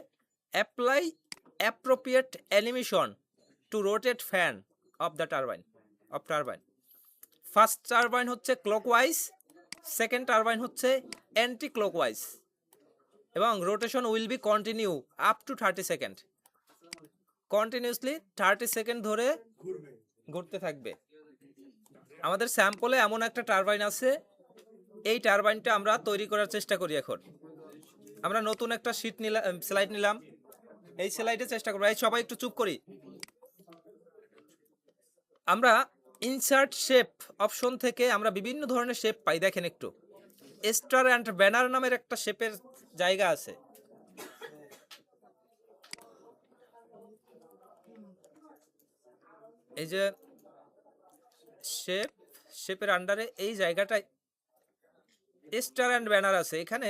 S1: Apply appropriate animation to rotate fan of the turbine first turbine হচ্ছে ক্লকওয়াইজ, সেকেন্ড টারবাইন হচ্ছে অ্যান্টি ক্লকওয়াইজ, এবং rotation will be continue up to 30 second. Continuously 30 second ধরে ঘুরতে থাকবে। আমাদের স্যাম্পলে এমন একটা টারবাইন আছে, এই টারবাইনটা আমরা তৈরি করার চেষ্টা করি। এখন আমরা নতুন একটা শীট নিলাম, স্লাইড নিলাম, এই স্লাইডে চেষ্টা করবো। এই সবাই একটু চুপ করি। আমরা ইনসার্ট শেপ অপশন থেকে আমরা বিভিন্ন ধরনের শেপ পাই। দেখেন একটু, স্টার অ্যান্ড ব্যানার নামের একটা শেপের জায়গা আছে। এই যে শেপের আন্ডারে এই জায়গাটায় স্টার অ্যান্ড ব্যানার আছে। এখানে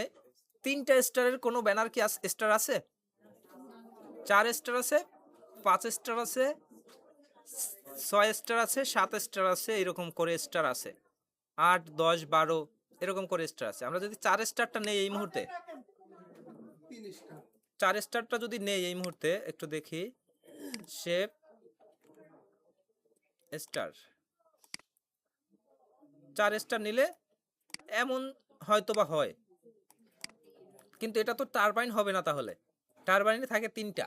S1: 3টা স্টারের কোনো ব্যানার কি স্টার আছে? 4 স্টার আছে, 5 স্টার আছে, 6 স্টার আছে, 7 স্টার আছে, এরকম করে স্টার আছে, 8, 10, 12 এরকম করে স্টার আছে। আমরা যদি 4 স্টারটা নেই এই মুহূর্তে, 4 স্টারটা যদি নেই এই মুহূর্তে, একটু দেখি, শেপ স্টার 4 স্টার নিলে এমন হয়তো বা হয়, কিন্তু এটা তো টারবাইন হবে না। তাহলে টারবাইনে থাকে 3টা।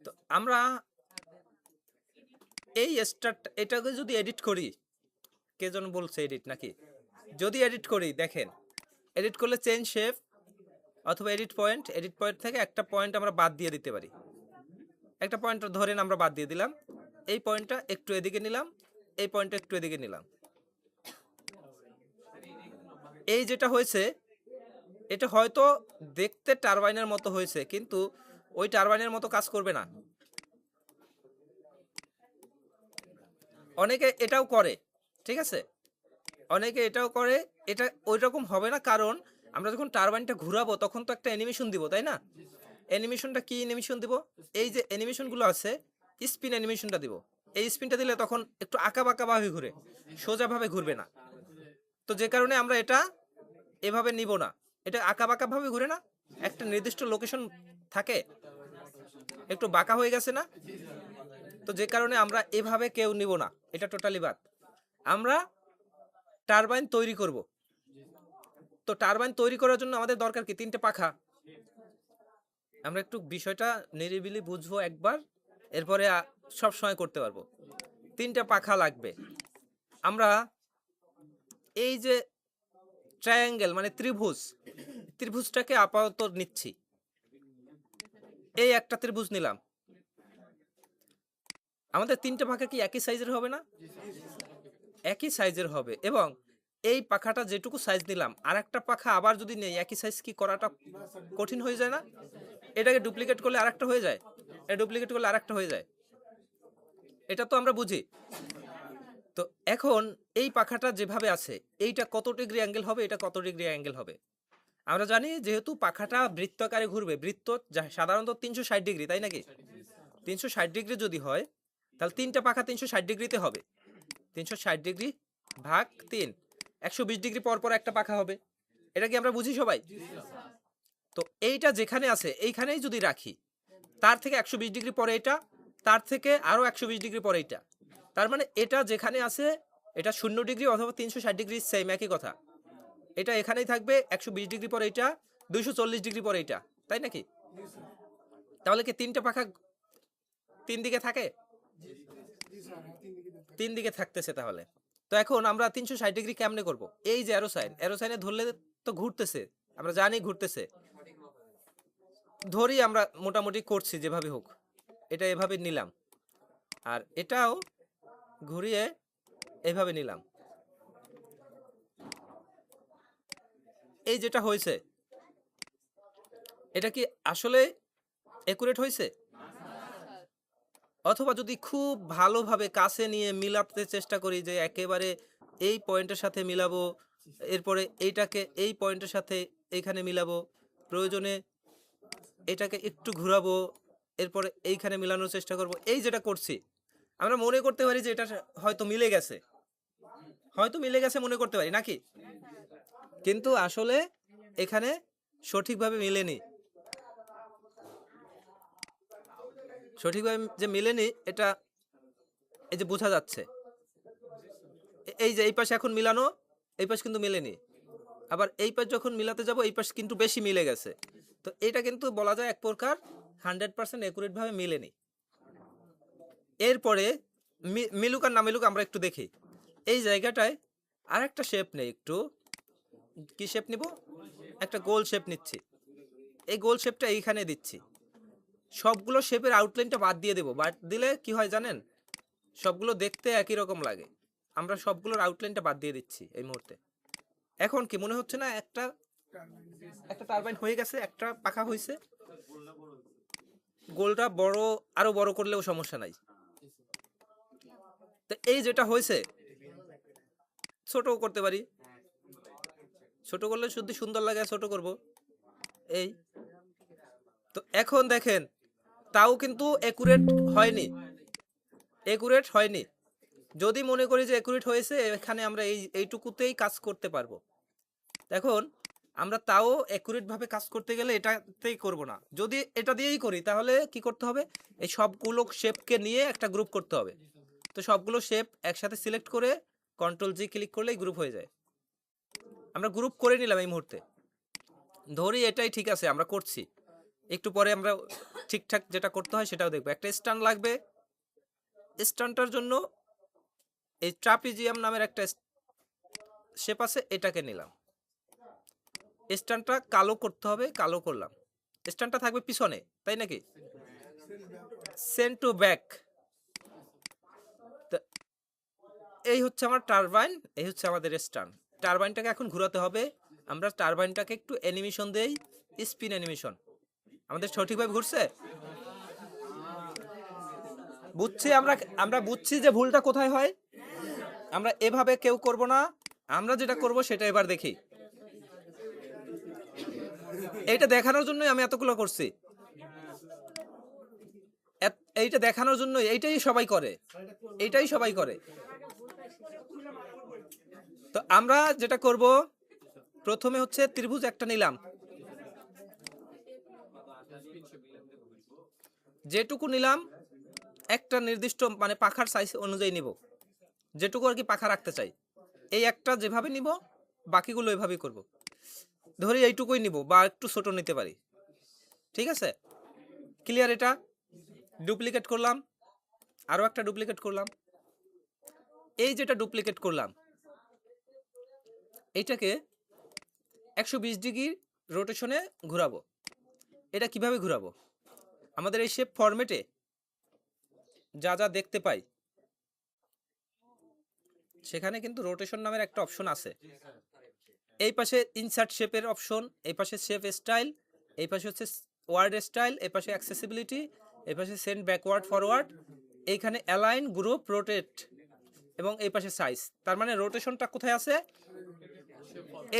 S1: তো আমরা এই স্টারটা, এটাকে যদি এডিট করি, কে যেন বলছে এডিট নাকি? যদি এডিট করি, দেখেন এডিট করলে চেঞ্জ শেপ অথবা এডিট পয়েন্ট থেকে একটা পয়েন্ট আমরা বাদ দিয়ে দিতে পারি। একটা পয়েন্ট ধরেন আমরা বাদ দিয়ে দিলাম, এই পয়েন্টটা একটু এদিকে নিলাম, এই পয়েন্টটা একটু এদিকে নিলাম। এই যেটা হয়েছে, এটা হয়তো দেখতে টারবাইনের মতো হয়েছে, কিন্তু ওই টারবাইনের মতো কাজ করবে না। অনেকে এটাও করে, ঠিক আছে, অনেকে এটাও করে, এটা ওই রকম হবে না। কারণ আমরা যখন টারবাইনটা ঘুরাবো তখন তো একটা অ্যানিমেশন দিব, তাই না? অ্যানিমেশনটা কি অ্যানিমেশন দিব? এই যে অ্যানিমেশনগুলো আছে, স্পিন অ্যানিমেশনটা দিব। এই স্পিনটা দিলে তখন একটু আঁকা বাঁকা ভাবে ঘুরে, সোজাভাবে ঘুরবে না। তো যে কারণে আমরা এটা এভাবে নিব না। এটা আঁকা বাঁকা ভাবে ঘুরে না, একটা নির্দিষ্ট লোকেশন থাকে, একটু বাঁকা হয়ে গেছে না? তো যে কারণে আমরা এভাবে কেউ নিব না, এটা টোটালি বাদ। আমরা টারবাইন তৈরি করব। তো টারবাইন তৈরি করার জন্য আমাদের দরকার কি? 3টে পাখা। আমরা একটু বিষয়টা নিরিবিলি বুঝবো একবার, এরপরে সব সময় করতে পারবো। 3টে পাখা লাগবে। আমরা এই যে ট্রায়াঙ্গেল মানে ত্রিভুজটাকে আপাতত নিচ্ছি। এই একটা ত্রিভুজ নিলাম। আমাদের 3টে পাখা কি একই সাইজের হবে না? একই সাইজের হবে। এবং এই পাখাটা যেটুকু সাইজ নিলাম, আর একটা পাখা আবার যদি নেই একই সাইজ, কি করাটা কঠিন হয়ে যায় না? এটাকে ডুপ্লিকেট করলে আরেকটা হয়ে যায়, এটা ডুপ্লিকেট করলে আরেকটা হয়ে যায়। এটা তো আমরা বুঝি। তো এখন এই পাখাটা যেভাবে আছে, এইটা কত ডিগ্রি অ্যাঙ্গেল হবে, এটা কত ডিগ্রি অ্যাঙ্গেল হবে। আমরা জানি যেহেতু পাখাটা বৃত্তাকারে ঘুরবে, বৃত্ত সাধারণত 360 ডিগ্রি, তাই নাকি? 360 ডিগ্রি যদি হয়, তাহলে 3টা পাখা 360 ডিগ্রিতে হবে। 360 ডিগ্রি ভাগ 3, 120 ডিগ্রি পর পর একটা পাখা হবে। এটা কি আমরা বুঝি সবাই? তো এইটা যেখানে আছে এইখানেই যদি রাখি, তার থেকে 120 ডিগ্রি পরে এটা, তার থেকে আরো 120 ডিগ্রি পরে এটা, তার মানে এটা যেখানে আছে এটা 0 ডিগ্রি অথবা 360 ডিগ্রি, সেম একই কথা। এটা এখানেই থাকবে 120 ডিগ্রি পরে এটা, 240 ডিগ্রি পরে এটা, তাই নাকি? তাহলে কি 3টে পাখা 3 দিকে থাকে? 3 দিকে থাকতেছে। তাহলে তো এখন আমরা 360 ডিগ্রি কেমনে করব? এই যে অ্যারো সাইনে ধরলে তো ঘুরতেছে, আমরা জানি ঘুরতেছে, ধরি আমরা মোটামুটি করছি যেভাবে হোক। এটা এভাবে নিলাম, আর এটাও ঘুরিয়ে এভাবে নিলাম। এই যেটা হয়েছে, এটা কি আসলে একুরেট হয়েছে? অথবা যদি খুব ভালোভাবে কাছে নিয়ে মিলাতে চেষ্টা করি, যে একেবারে এই পয়েন্টের সাথে মিলাবো, এরপরে এইটাকে এই পয়েন্টের সাথে এইখানে মিলাবো, প্রয়োজনে এটাকে একটু ঘোরাবো, এরপরে এইখানে মিলানোর চেষ্টা করব। এই যেটা করছি, আমরা মনে করতে পারি যে এটা হয়তো মিলে গেছে, মনে করতে পারি নাকি, কিন্তু আসলে এখানে সঠিকভাবে মিলেনি। সঠিকভাবে যে মিলেনি এটা এই যে বোঝা যাচ্ছে। এই যে এই পাশে এখন মিলানো, এই পাশ কিন্তু মিলেনি, আবার এই পাশ যখন মিলাতে যাব এই পাশ কিন্তু বেশি মিলে গেছে। তো এটা কিন্তু বলা যায় এক প্রকার 100% অ্যাকুরেটভাবে মিলেনি। এরপরে মিলুক আর না মিলুক আমরা একটু দেখি। এই জায়গাটায় আর একটা শেপ নেই, একটু কি শেপ নিব, একটা গোল শেপ নিচ্ছি। এই গোল শেপটা এইখানে দিচ্ছি, সবগুলো শেপের আউটলাইনটা বাদ দিয়ে দেবো। বাদ দিলে কি হয় জানেন, সবগুলো দেখতে একই রকম লাগে। আমরা সবগুলোর আউটলাইনটা বাদ দিয়ে দিচ্ছি এই মুহূর্তে। এখন কি মনে হচ্ছে না একটা টারবাইন হয়ে গেছে, একটা পাখা হয়েছে। গোলটা বড়, আরো বড় করলেও সমস্যা নাই। তো এই যেটা হয়েছে ছোটও করতে পারি, ছোট করলে শুধু সুন্দর লাগে, ছোট করব এই। তো এখন দেখেন তাও কিন্তু অ্যাকুরেট হয়নি। যদি মনে করি যে অ্যাকুরেট হয়েছে, এখানে আমরা এইটুকুতেই কাজ করতে পারবো। এখন আমরা তাও অ্যাকুরেটভাবে কাজ করতে গেলে এটাতেই করব না। যদি এটা দিয়েই করি তাহলে কি করতে হবে, এই সবগুলো শেপকে নিয়ে একটা গ্রুপ করতে হবে। তো সবগুলো শেপ একসাথে সিলেক্ট করে Ctrl+G ক্লিক করলেই গ্রুপ হয়ে যায়। আমরা গ্রুপ করে নিলাম এই মুহূর্তে। ধরি এটাই ঠিক আছে, আমরা করছি, একটু পরে আমরা ঠিকঠাক যেটা করতে হয় সেটাও দেখবো। একটা স্ট্যান্ড লাগবে, স্ট্যান্ডটার জন্য এই ট্রাপিজিয়াম নামের একটা শেপ আছে, এটাকে নিলাম। স্ট্যান্ডটা কালো করতে হবে, কালো করলাম। স্ট্যান্ডটা থাকবে পিছনে, তাই নাকি, সেন্ড টু ব্যাক। এই হচ্ছে আমার টারবাইন, এই হচ্ছে আমাদের স্ট্যান্ড। টারবাইনটাকে এখন ঘোরাতে হবে। আমরা টারবাইনটাকে একটু অ্যানিমেশন দেই, স্পিন অ্যানিমেশন। আমাদের সঠিকভাবে ঘুরছে, বুঝছি আমরা বুঝছি যে ভুলটা কোথায় হয়। আমরা এভাবে কেউ করব না, আমরা যেটা করব সেটা এবার দেখি। এইটা দেখানোর জন্যই আমি এতগুলো করছি, এইটা দেখানোর জন্য। এইটাই সবাই করে। তো আমরা যেটা করব, প্রথমে হচ্ছে ত্রিভুজ একটা নিলাম, যেটুকু নিলাম একটা নির্দিষ্ট মানে পাখার সাইজ অনুযায়ী নিব, যেটুকু আর কি পাখা রাখতে চাই। এই একটা যেভাবে নিব, বাকিগুলো এভাবেই করব। ধরি এইটুকুই নিব বা একটু ছোট নিতে পারি, ঠিক আছে, ক্লিয়ার। এটা ডুপ্লিকেট করলাম, আরও একটা ডুপ্লিকেট করলাম। এই যেটা ডুপ্লিকেট করলাম, এইটাকে 120 ডিগ্রি রোটেশনে ঘোরাবো। এটা কিভাবে ঘোরাবো, আমাদের এই শেপ ফরম্যাটে যা যা দেখতে পাই সেখানে কিন্তু রোটেশন নামের একটা অপশন আছে। এই পাশে ইনসার্ট শেপের অপশন, এই পাশে শেপ স্টাইল, এই পাশে হচ্ছে ওয়ার্ড স্টাইল, এই পাশে অ্যাক্সেসিবিলিটি, এই পাশে সেন্ড ব্যাকওয়ার্ড ফরওয়ার্ড, এইখানে অ্যালাইন, গ্রুপ, রোটেট, এবং এই পাশে সাইজ। তার মানে রোটেশনটা কোথায় আছে,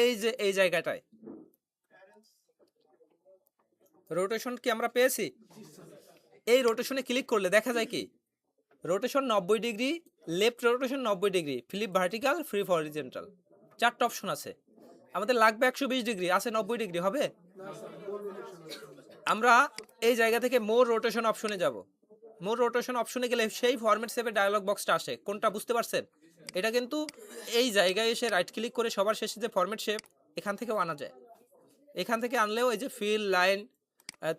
S1: এই যে এই জায়গাটায়। রোটেশন কি আমরা পেয়েছি? এই রোটেশনে ক্লিক করলে দেখা যায় কি, rotation 90 degree, left rotation 90 degree, flip vertical, flip horizontal, চারটা অপশন আছে। আমাদের লাগবে 120 ডিগ্রি, আছে 90 ডিগ্রি, হবে? আমরা এই জায়গা থেকে মোর রোটেশন অপশনে যাব। মোর রোটেশন অপশনে গেলে সেই ফরম্যাট সেভের ডায়লগ বক্সটা আসে। কোনটা বুঝতে পারছেন? এটা কিন্তু এই জায়গায় এসে রাইট ক্লিক করে সবার শেষে যে ফরম্যাট শেপ, এখান থেকেও আনা যায়। এখান থেকে আনলেও এই যে ফিল, লাইন,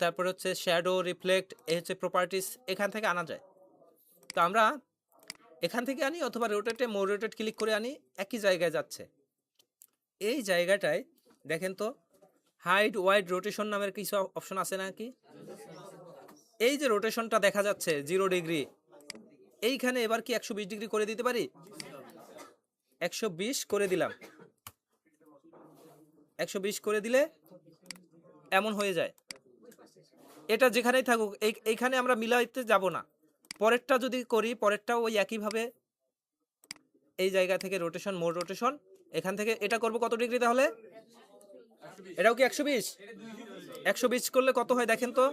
S1: তারপর হচ্ছে শ্যাডো, রিফ্লেক্ট, এই হচ্ছে প্রপার্টিস, এখান থেকে আনা যায়। তো আমরা এখান থেকে আনি, অথবা রোটেটে মোর রোটেট ক্লিক করে আনি, একই জায়গায় যাচ্ছে। এই জায়গাটায় দেখেন তো হাইড, ওয়াইড, রোটেশন নামের কিছু অপশন আছে নাকি? এই যে রোটেশনটা দেখা যাচ্ছে 0 ডিগ্রি, এইখানে এবার কি 120 ডিগ্রি করে দিতে পারি? 120 করে দিলাম। 120 করে দিলে এমন হয়ে যায়। এটা যেখানেই থাকুক, এইখানে আমরা মিলাইতে যাব না। পরেরটা যদি করি, পরেরটাও ওই একইভাবে এই জায়গা থেকে রোটেশন, মোর রোটেশন, এখান থেকে এটা করব কত ডিগ্রি তাহলে? এটাও কি 120? 120 করলে কত হয় দেখেন তো?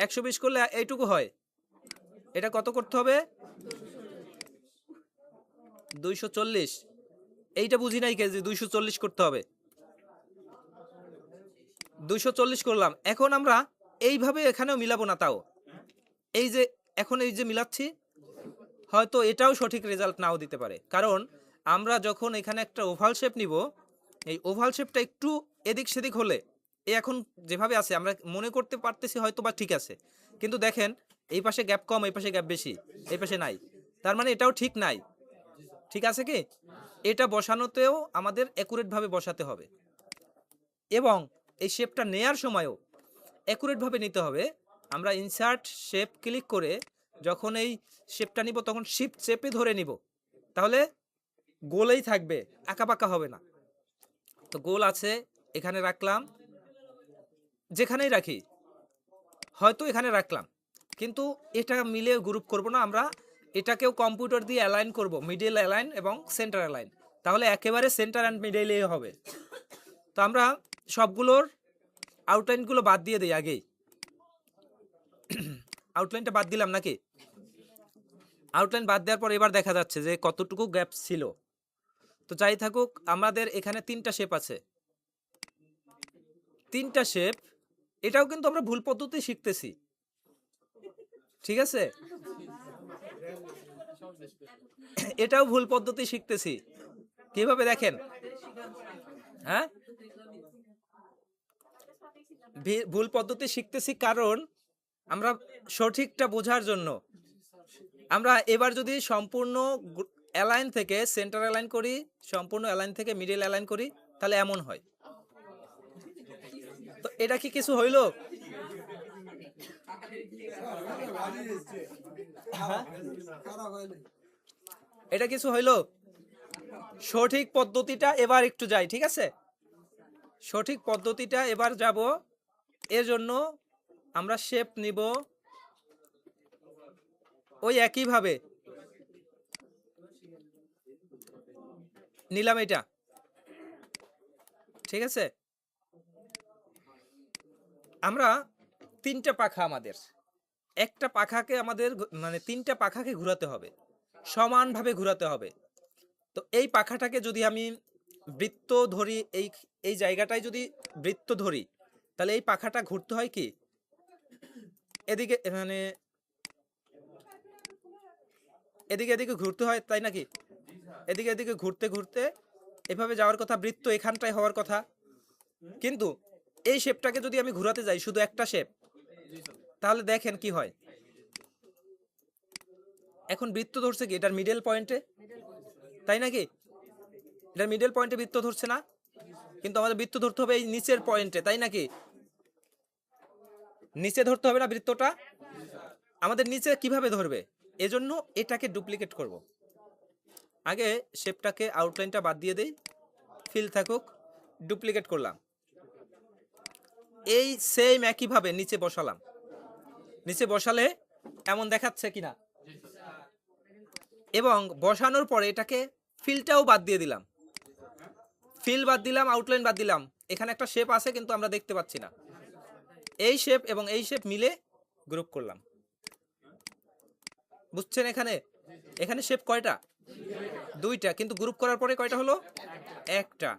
S1: 120 করলে এইটুকু হয়। এটা কত করতে হবে? 240। এইটা বুঝি নাই কে যে 240 করতে হবে। 240 করলাম। এখন আমরা এইভাবে এখানেও মিলাবো না তাও। এই যে এখন এই যে মিলাচ্ছি, হয়তো এটাও সঠিক রেজাল্ট নাও দিতে পারে। কারণ আমরা যখন এখানে একটা ওভাল শেপ নিব, এই ওভাল শেপটা একটু এদিক সেদিক হলে, এ এখন যেভাবে আছে আমরা মনে করতে পারতেছি হয়তো বা ঠিক আছে, কিন্তু দেখেন এই পাশে গ্যাপ কম, এই পাশে গ্যাপ বেশি, এই পাশে নাই, তার মানে এটাও ঠিক নাই। ঠিক আছে কি? এটা বসানোতেও আমাদের অ্যাকুরেটভাবে বসাতে হবে, এবং এই শেপটা নেয়ার সময়ও অ্যাকুরেটভাবে নিতে হবে। আমরা ইনসার্ট শেপ ক্লিক করে যখন এই শেপটা নিব তখন শিফট চেপে ধরে নিব, তাহলে গোলেই থাকবে, আঁকাবাঁকা হবে না। তো গোল আছে, এখানে রাখলাম, যেখানেই রাখি হয়তো এখানে রাখলাম, কিন্তু এটা মিলে গ্রুপ করব না, আমরা এটাকেও কম্পিউটার দিয়ে অ্যালাইন করব, মিডল অ্যালাইন এবং সেন্টার অ্যালাইন, তাহলে একেবারে সেন্টার অ্যান্ড মিডলেই হবে। তো আমরা সবগুলোর আউটলাইনগুলো বাদ দিয়ে দিই আগেই। আউটলাইনটা বাদ দিলাম নাকি? আউটলাইন বাদ দেওয়ার পর এবার দেখা যাচ্ছে যে কতটুকু গ্যাপ ছিল। তো যাই থাকুক, আমাদের এখানে 3টা শেপ আছে, 3টা শেপ। এটাও কিন্তু আমরা ভুল পদ্ধতি শিখতেছি, ঠিক আছে? এটাও ভুল পদ্ধতি শিখতেছি। কিভাবে দেখেন, হ্যাঁ, ভুল পদ্ধতি শিখতেছি কারণ আমরা সঠিকটা বোঝার জন্য। আমরা এবার যদি সম্পূর্ণ অ্যালাইন থেকে সেন্টার অ্যালাইন করি, সম্পূর্ণ অ্যালাইন থেকে মিডল অ্যালাইন করি, তাহলে এমন হয়। তো এটা কি কিছু হইলো? এটা কিছু হইলো? সঠিক পদ্ধতিটা এবার একটু যাই, ঠিক আছে? সঠিক পদ্ধতিটা এবার যাব। এর জন্য আমরা শেপ নিব ওই একইভাবে নিলাম, এটা ঠিক আছে। আমরা 3টা পাখা, আমাদের একটা পাখাকে আমাদের মানে 3টা পাখাকে ঘোরাতে হবে, সমানভাবে ঘোরাতে হবে। তো এই পাখাটাকে যদি আমি বৃত্ত ধরি, এই এই জায়গাটায় যদি বৃত্ত ধরি, তাহলে এই পাখাটা ঘুরতে হয় কি এদিকে, মানে এদিকে এদিকে ঘুরতে হয়, তাই নাকি? এদিকে এদিকে ঘুরতে ঘুরতে এভাবে যাওয়ার কথা, বৃত্ত এখানটায় হওয়ার কথা। কিন্তু এই শেপটাকে যদি আমি ঘোরাতে যাই, শুধু একটা শেপ, তাহলে দেখেন কি হয়। এখন বৃত্ত ধরছে কি এটার মিডল পয়েন্টে, তাই নাকি? এটার মিডল পয়েন্টে বৃত্ত ধরছে না, কিন্তু আমাদের বৃত্ত ধরতে হবে এই নিচের পয়েন্টে, তাই নাকি? নিচে ধরতে হবে না বৃত্তটা? আমাদের নিচে কিভাবে ধরবে? এজন্য এটাকে ডুপ্লিকেট করব। আগে শেপটাকে আউটলাইনটা বাদ দিয়ে দেই, ফিল থাকুক, ডুপ্লিকেট করলাম, এই সেম একইভাবে নিচে বসালাম। নিচে বসালে এমন দেখাচ্ছে কিনা, এবং বসানোর পরে এটাকে ফিলটাও বাদ দিয়ে দিলাম, ফিল বাদ দিলাম, আউটলাইন বাদ দিলাম। এখানে একটা শেপ আছে কিন্তু আমরা দেখতে পাচ্ছি না, এই শেপ এবং এই শেপ মিলে গ্রুপ করলাম। বুঝছেন? এখানে এখানে শেপ কয়টা? 2টা, কিন্তু গ্রুপ করার পরে কয়টা হলো? একটা।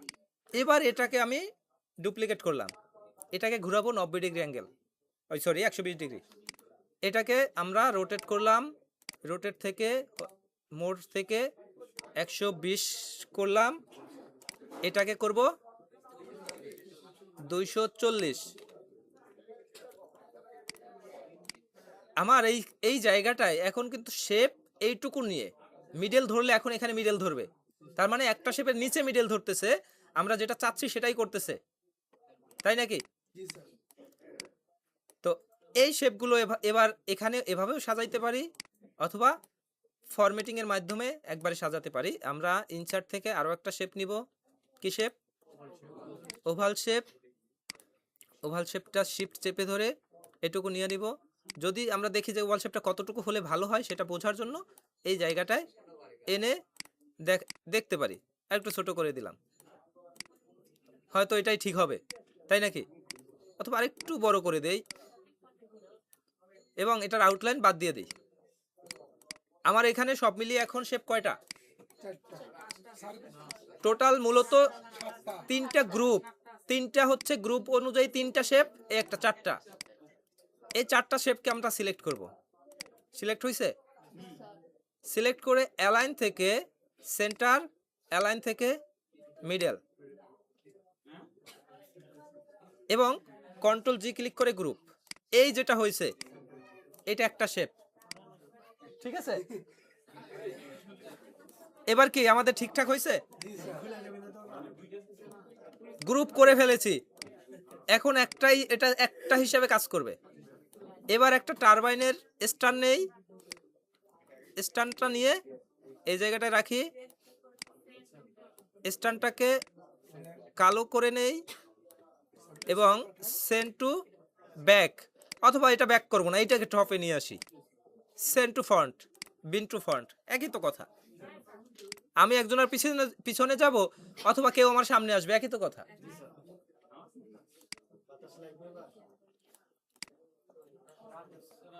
S1: এবার এটাকে আমি ডুপ্লিকেট করলাম, এটাকে ঘুরাবো 90 ডিগ্রি অ্যাঙ্গেল, ওই সরি 120 ডিগ্রি। এটাকে আমরা রোটেট করলাম, রোটেট থেকে মোড থেকে 120 করলাম, এটাকে করব 240। আমার এই এই জায়গাটায় এখন কিন্তু শেপ এইটুকু নিয়ে মিডল ধরলে, এখন এখানে মিডল ধরবে, তার মানে একটা শেপের নিচে মিডল ধরতেছে, আমরা যেটা চাচ্ছি সেটাই করতেছে, তাই নাকি? তো এই শেপগুলো এবার এখানে এভাবেও সাজাইতে পারি, অথবা ফরম্যাটিং এর মাধ্যমে একবারে সাজাতে পারি। আমরা ইনসার্ট থেকে আরো একটা শেপ নিব, কি শেপ? Oval shape. ওভাল শেপটা শিফট চেপে ধরে এটুকু নিয়ে নিব। যদি আমরা দেখি যে ওভাল শেপটা কতটুকু হলে ভালো হয় সেটা বোঝার জন্য এই জায়গাটায় এনে দেখতে পারি। আর একটু ছোট করে দিলাম, হয়তো এটাই ঠিক হবে, তাই নাকি? অথবা আরেকটু বড় করে দেই এবং এটার আউটলাইন বাদ দিয়ে দিই। আমার এখানে সব মিলিয়ে এখন শেপ কয়টা? টোটাল মূলত 3টা গ্রুপ, 3টা হচ্ছে গ্রুপ অনুযায়ী 3টা শেপ, একটা 4টা। এই 4টা শেপকে আমরা সিলেক্ট করব। সিলেক্ট হয়েছে? সিলেক্ট করে অ্যালাইন থেকে সেন্টার, অ্যালাইন থেকে মিডল এবং কন্ট্রোল জি ক্লিক করে গ্রুপ। এই যেটা হয়েছে এটা একটা শেপ, ঠিক আছে? এবার কি আমাদের ঠিকঠাক হয়েছে? গ্রুপ করে ফেলেছি, এখন একটাই, এটা একটা হিসাবে কাজ করবে। এবার একটা টারবাইনের স্ট্যান্ড নেই, স্ট্যান্ডটা নিয়ে এই জায়গাটায় রাখি, স্ট্যান্ডটাকে কালো করে নেই এবং সেন্ড টু ব্যাক, অথবা এটা ব্যাক করবো না, এইটাকে টপে নিয়ে আসি, send to font, been to font, একই তো কথা। আমি একজনের পিছনে পিছনে যাব অথবা কেউ আমার সামনে আসবে, একই তো কথা।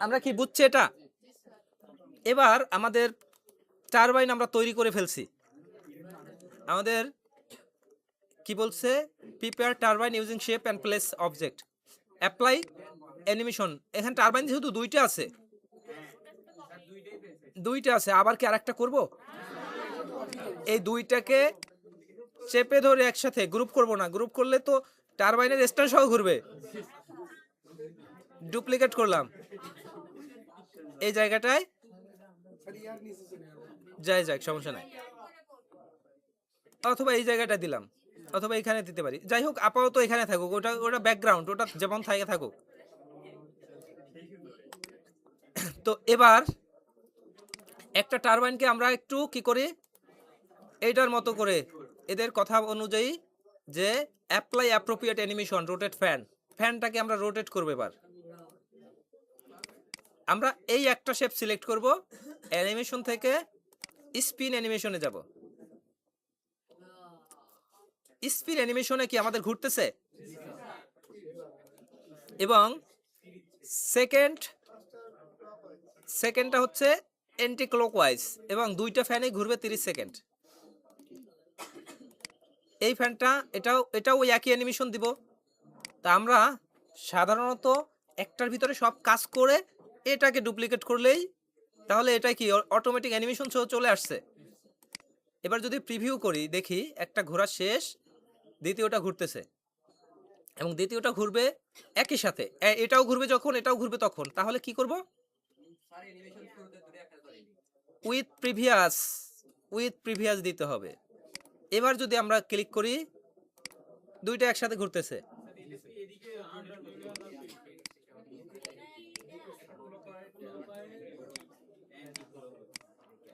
S1: আমরা কি বুঝছি এটা? এবার আমাদের টারবাইন আমরা তৈরি করে ফেলছি। আমাদের কি বলছে? Prepare turbine using shape and place object, apply animation. এখানে টারবাইন যেহেতু দুইটা আছে, আবার কি আরেকটা করব? এই দুইটাকে চেপে ধরে একসাথে গ্রুপ করব না, গ্রুপ করলে তো টারবাইনের স্ট্যান্ড সহ ঘুরবে। ডুপ্লিকেট করলাম, এই জায়গাটায় যাক সমস্যা নাই, অথবা এই জায়গাটা দিলাম, অথবা এখানে দিতে পারি। যাই হোক, আপাতত এখানে থাকুক, ওটা ব্যাকগ্রাউন্ড, ওটা যেমন থাকে থাকুক। তো এবার একটা টারবাইনকে আমরা একটু কি করি, এইটার মতো করে এদের কথা অনুযায়ী যে apply appropriate animation, rotate fan, ফ্যানটাকে আমরা রোটেট করব। এবার আমরা এই একটা শেপ সিলেক্ট করব, অ্যানিমেশন থেকে স্পিন অ্যানিমেশনে যাব। স্পিন অ্যানিমেশনে কি আমাদের ঘুরতেছে, এবং সেকেন্ডটা হচ্ছে এন্টি ক্লকওয়াইজ, এবং দুইটা ফ্যানেই ঘুরবে 30 সেকেন্ড। এই ফ্যানটা এটাও ওই একই অ্যানিমেশন দিব। তা আমরা সাধারণত একটার ভিতরে সব কাজ করে এটাকে ডুপ্লিকেট করলেই তাহলে এটা কি অটোমেটিক অ্যানিমেশন চলে আসছে। এবার যদি প্রিভিউ করি, দেখি একটা ঘোরা শেষ, দ্বিতীয়টা ঘুরতেছে এবং দ্বিতীয়টা ঘুরবে একই সাথে, এটাও ঘুরবে যখন, এটাও ঘুরবে তখন। তাহলে কি করব? উইথ প্রিভিয়াস দিতে হবে। এবার যদি আমরা ক্লিক করি, দুইটা একসাথে ঘুরতেছে।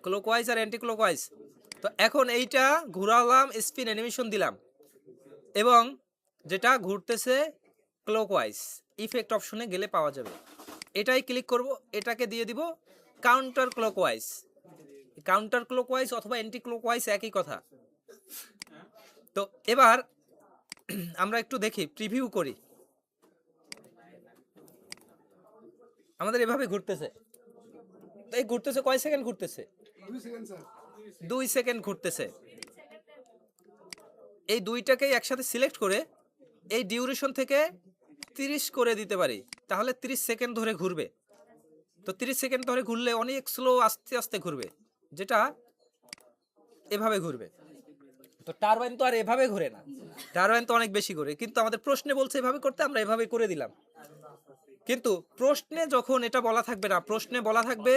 S1: ক্লকওয়াইজ আর অ্যান্টি ক্লকওয়াইজ। তো এখন এইটা ঘুরালাম, স্পিন অ্যানিমেশন দিলাম, এবং যেটা ঘুরতেছে ক্লকওয়াইজ, ইফেক্ট অপশনে গেলে পাওয়া যাবে। এটাই ক্লিক করব, এটাকে দিয়ে দিব কাউন্টার ক্লকওয়াইজ। কাউন্টার ক্লকওয়াইজ অথবা অ্যান্টি ক্লকওয়াইজ একই কথা। তো এবার আমরা একটু দেখি, প্রিভিউ করি। আমাদের এভাবে ঘুরতেছে, এই ঘুরতেছে কয় সেকেন্ড ঘুরতেছে? 2 সেকেন্ড ঘুরতেছে। এই দুইটাকেই একসাথে সিলেক্ট করে এই ডিউরেশন থেকে 30 করে দিতে পারি, তাহলে 30 সেকেন্ড ধরে ঘুরবে। তো 30 সেকেন্ড ধরে ঘুরলে অনেক স্লো, আস্তে আস্তে ঘুরবে, যেটা এভাবে ঘুরবে। তো টারবাইন তো আর এভাবে ঘুরে না, টারবাইন তো অনেক বেশি ঘুরে, কিন্তু আমাদের প্রশ্নে বলছে এভাবে করতে, আমরা এভাবে করে দিলাম। কিন্তু প্রশ্নে যখন এটা বলা থাকবে না, প্রশ্নে বলা থাকবে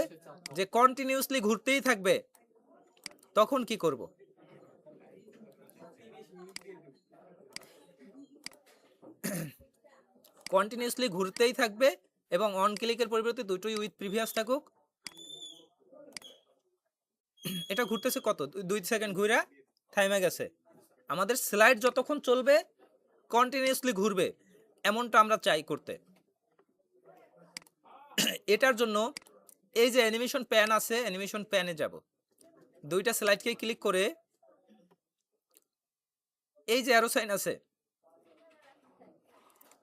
S1: যে কন্টিনিউয়াসলি ঘুরতেই থাকবে, তখন কি করব? কন্টিনিউয়াসলি ঘুরতেই থাকবে এবং অন ক্লিকের পরিবর্তে দুটোই উইথ প্রিভিয়াস থাকুক। এটা ঘুরতেছে কত? 2 সেকেন্ড ঘুরে থাইমে গেছে। আমাদের স্লাইড যতক্ষণ চলবে কন্টিনিউয়াসলি ঘুরবে, এমনটা আমরা চাই করতে। এটার জন্য এই যে অ্যানিমেশন প্যান আছে, অ্যানিমেশন প্যানে যাব, দুইটা স্লাইডকে ক্লিক করে এই যে অ্যারো সাইন আছে,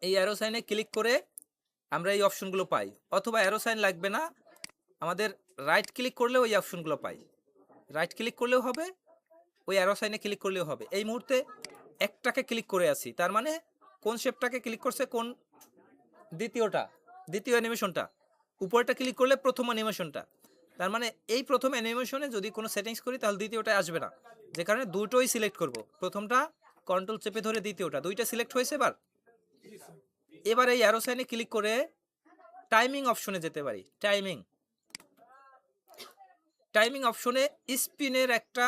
S1: এই অ্যারো সাইনে ক্লিক করে আমরা এই অপশনগুলো পাই, অথবা অ্যারো সাইন লাগবে না, আমাদের রাইট ক্লিক করলেও এই অপশনগুলো পাই। রাইট ক্লিক করলেও হবে, ওই অ্যারো সাইনে ক্লিক করলেও হবে। এই মুহূর্তে একটাকে ক্লিক করে আছি, তার মানে কোন শেপটাকে ক্লিক করছে, কোন দ্বিতীয় অ্যানিমেশনটা, উপরটা ক্লিক করলে প্রথম অ্যানিমেশনটা, তার মানে এই প্রথম অ্যানিমেশনে যদি কোনো সেটিংস করি তাহলে দ্বিতীয়টা আসবে না, যে কারণে দুটোই সিলেক্ট করব। প্রথমটা কন্ট্রোল চেপে ধরে দ্বিতীয়টা, দুইটা সিলেক্ট হয়েছে। এবার এই অ্যারো সাইনে ক্লিক করে টাইমিং অপশনে যেতে পারি। টাইমিং অপশনে স্পিনের একটা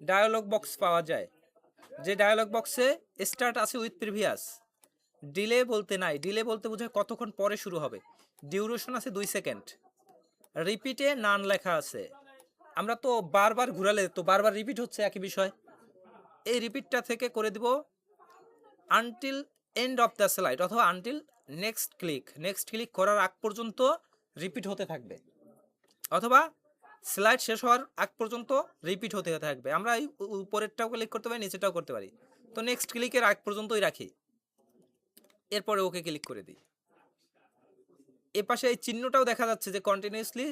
S1: ডায়ালগ বক্স পাওয়া যায়, যে ডায়ালগ বক্সে স্টার্ট আছে উইথ প্রিভিয়াস, ডিলে বলতে নাই, ডিলে বলতে বোঝায় কতক্ষণ পরে শুরু হবে, ডিউরেশন আছে 2 সেকেন্ড, রিপিটে নান লেখা আছে। আমরা তো বারবার ঘুরালে তো বারবার রিপিট হচ্ছে একই বিষয়, এই রিপিটটা থেকে করে দিব until end of the slide, অথবা আনটিল নেক্সট ক্লিক করার আগ পর্যন্ত রিপিট হতে থাকবে, অথবা স্লাইড শেষ হওয়ার আগ পর্যন্ত রিপিট হতে থাকবে। আমরা এই উপরেরটাও ক্লিক করতে পারি, নিচেটাও করতে পারি। তো নেক্সট ক্লিকের আগ পর্যন্তই রাখি, এরপরে ওকে ক্লিক করে দিই। এপাশে এই চিহ্নটাও দেখা যাচ্ছে, যে কন্টিনিউয়াসলি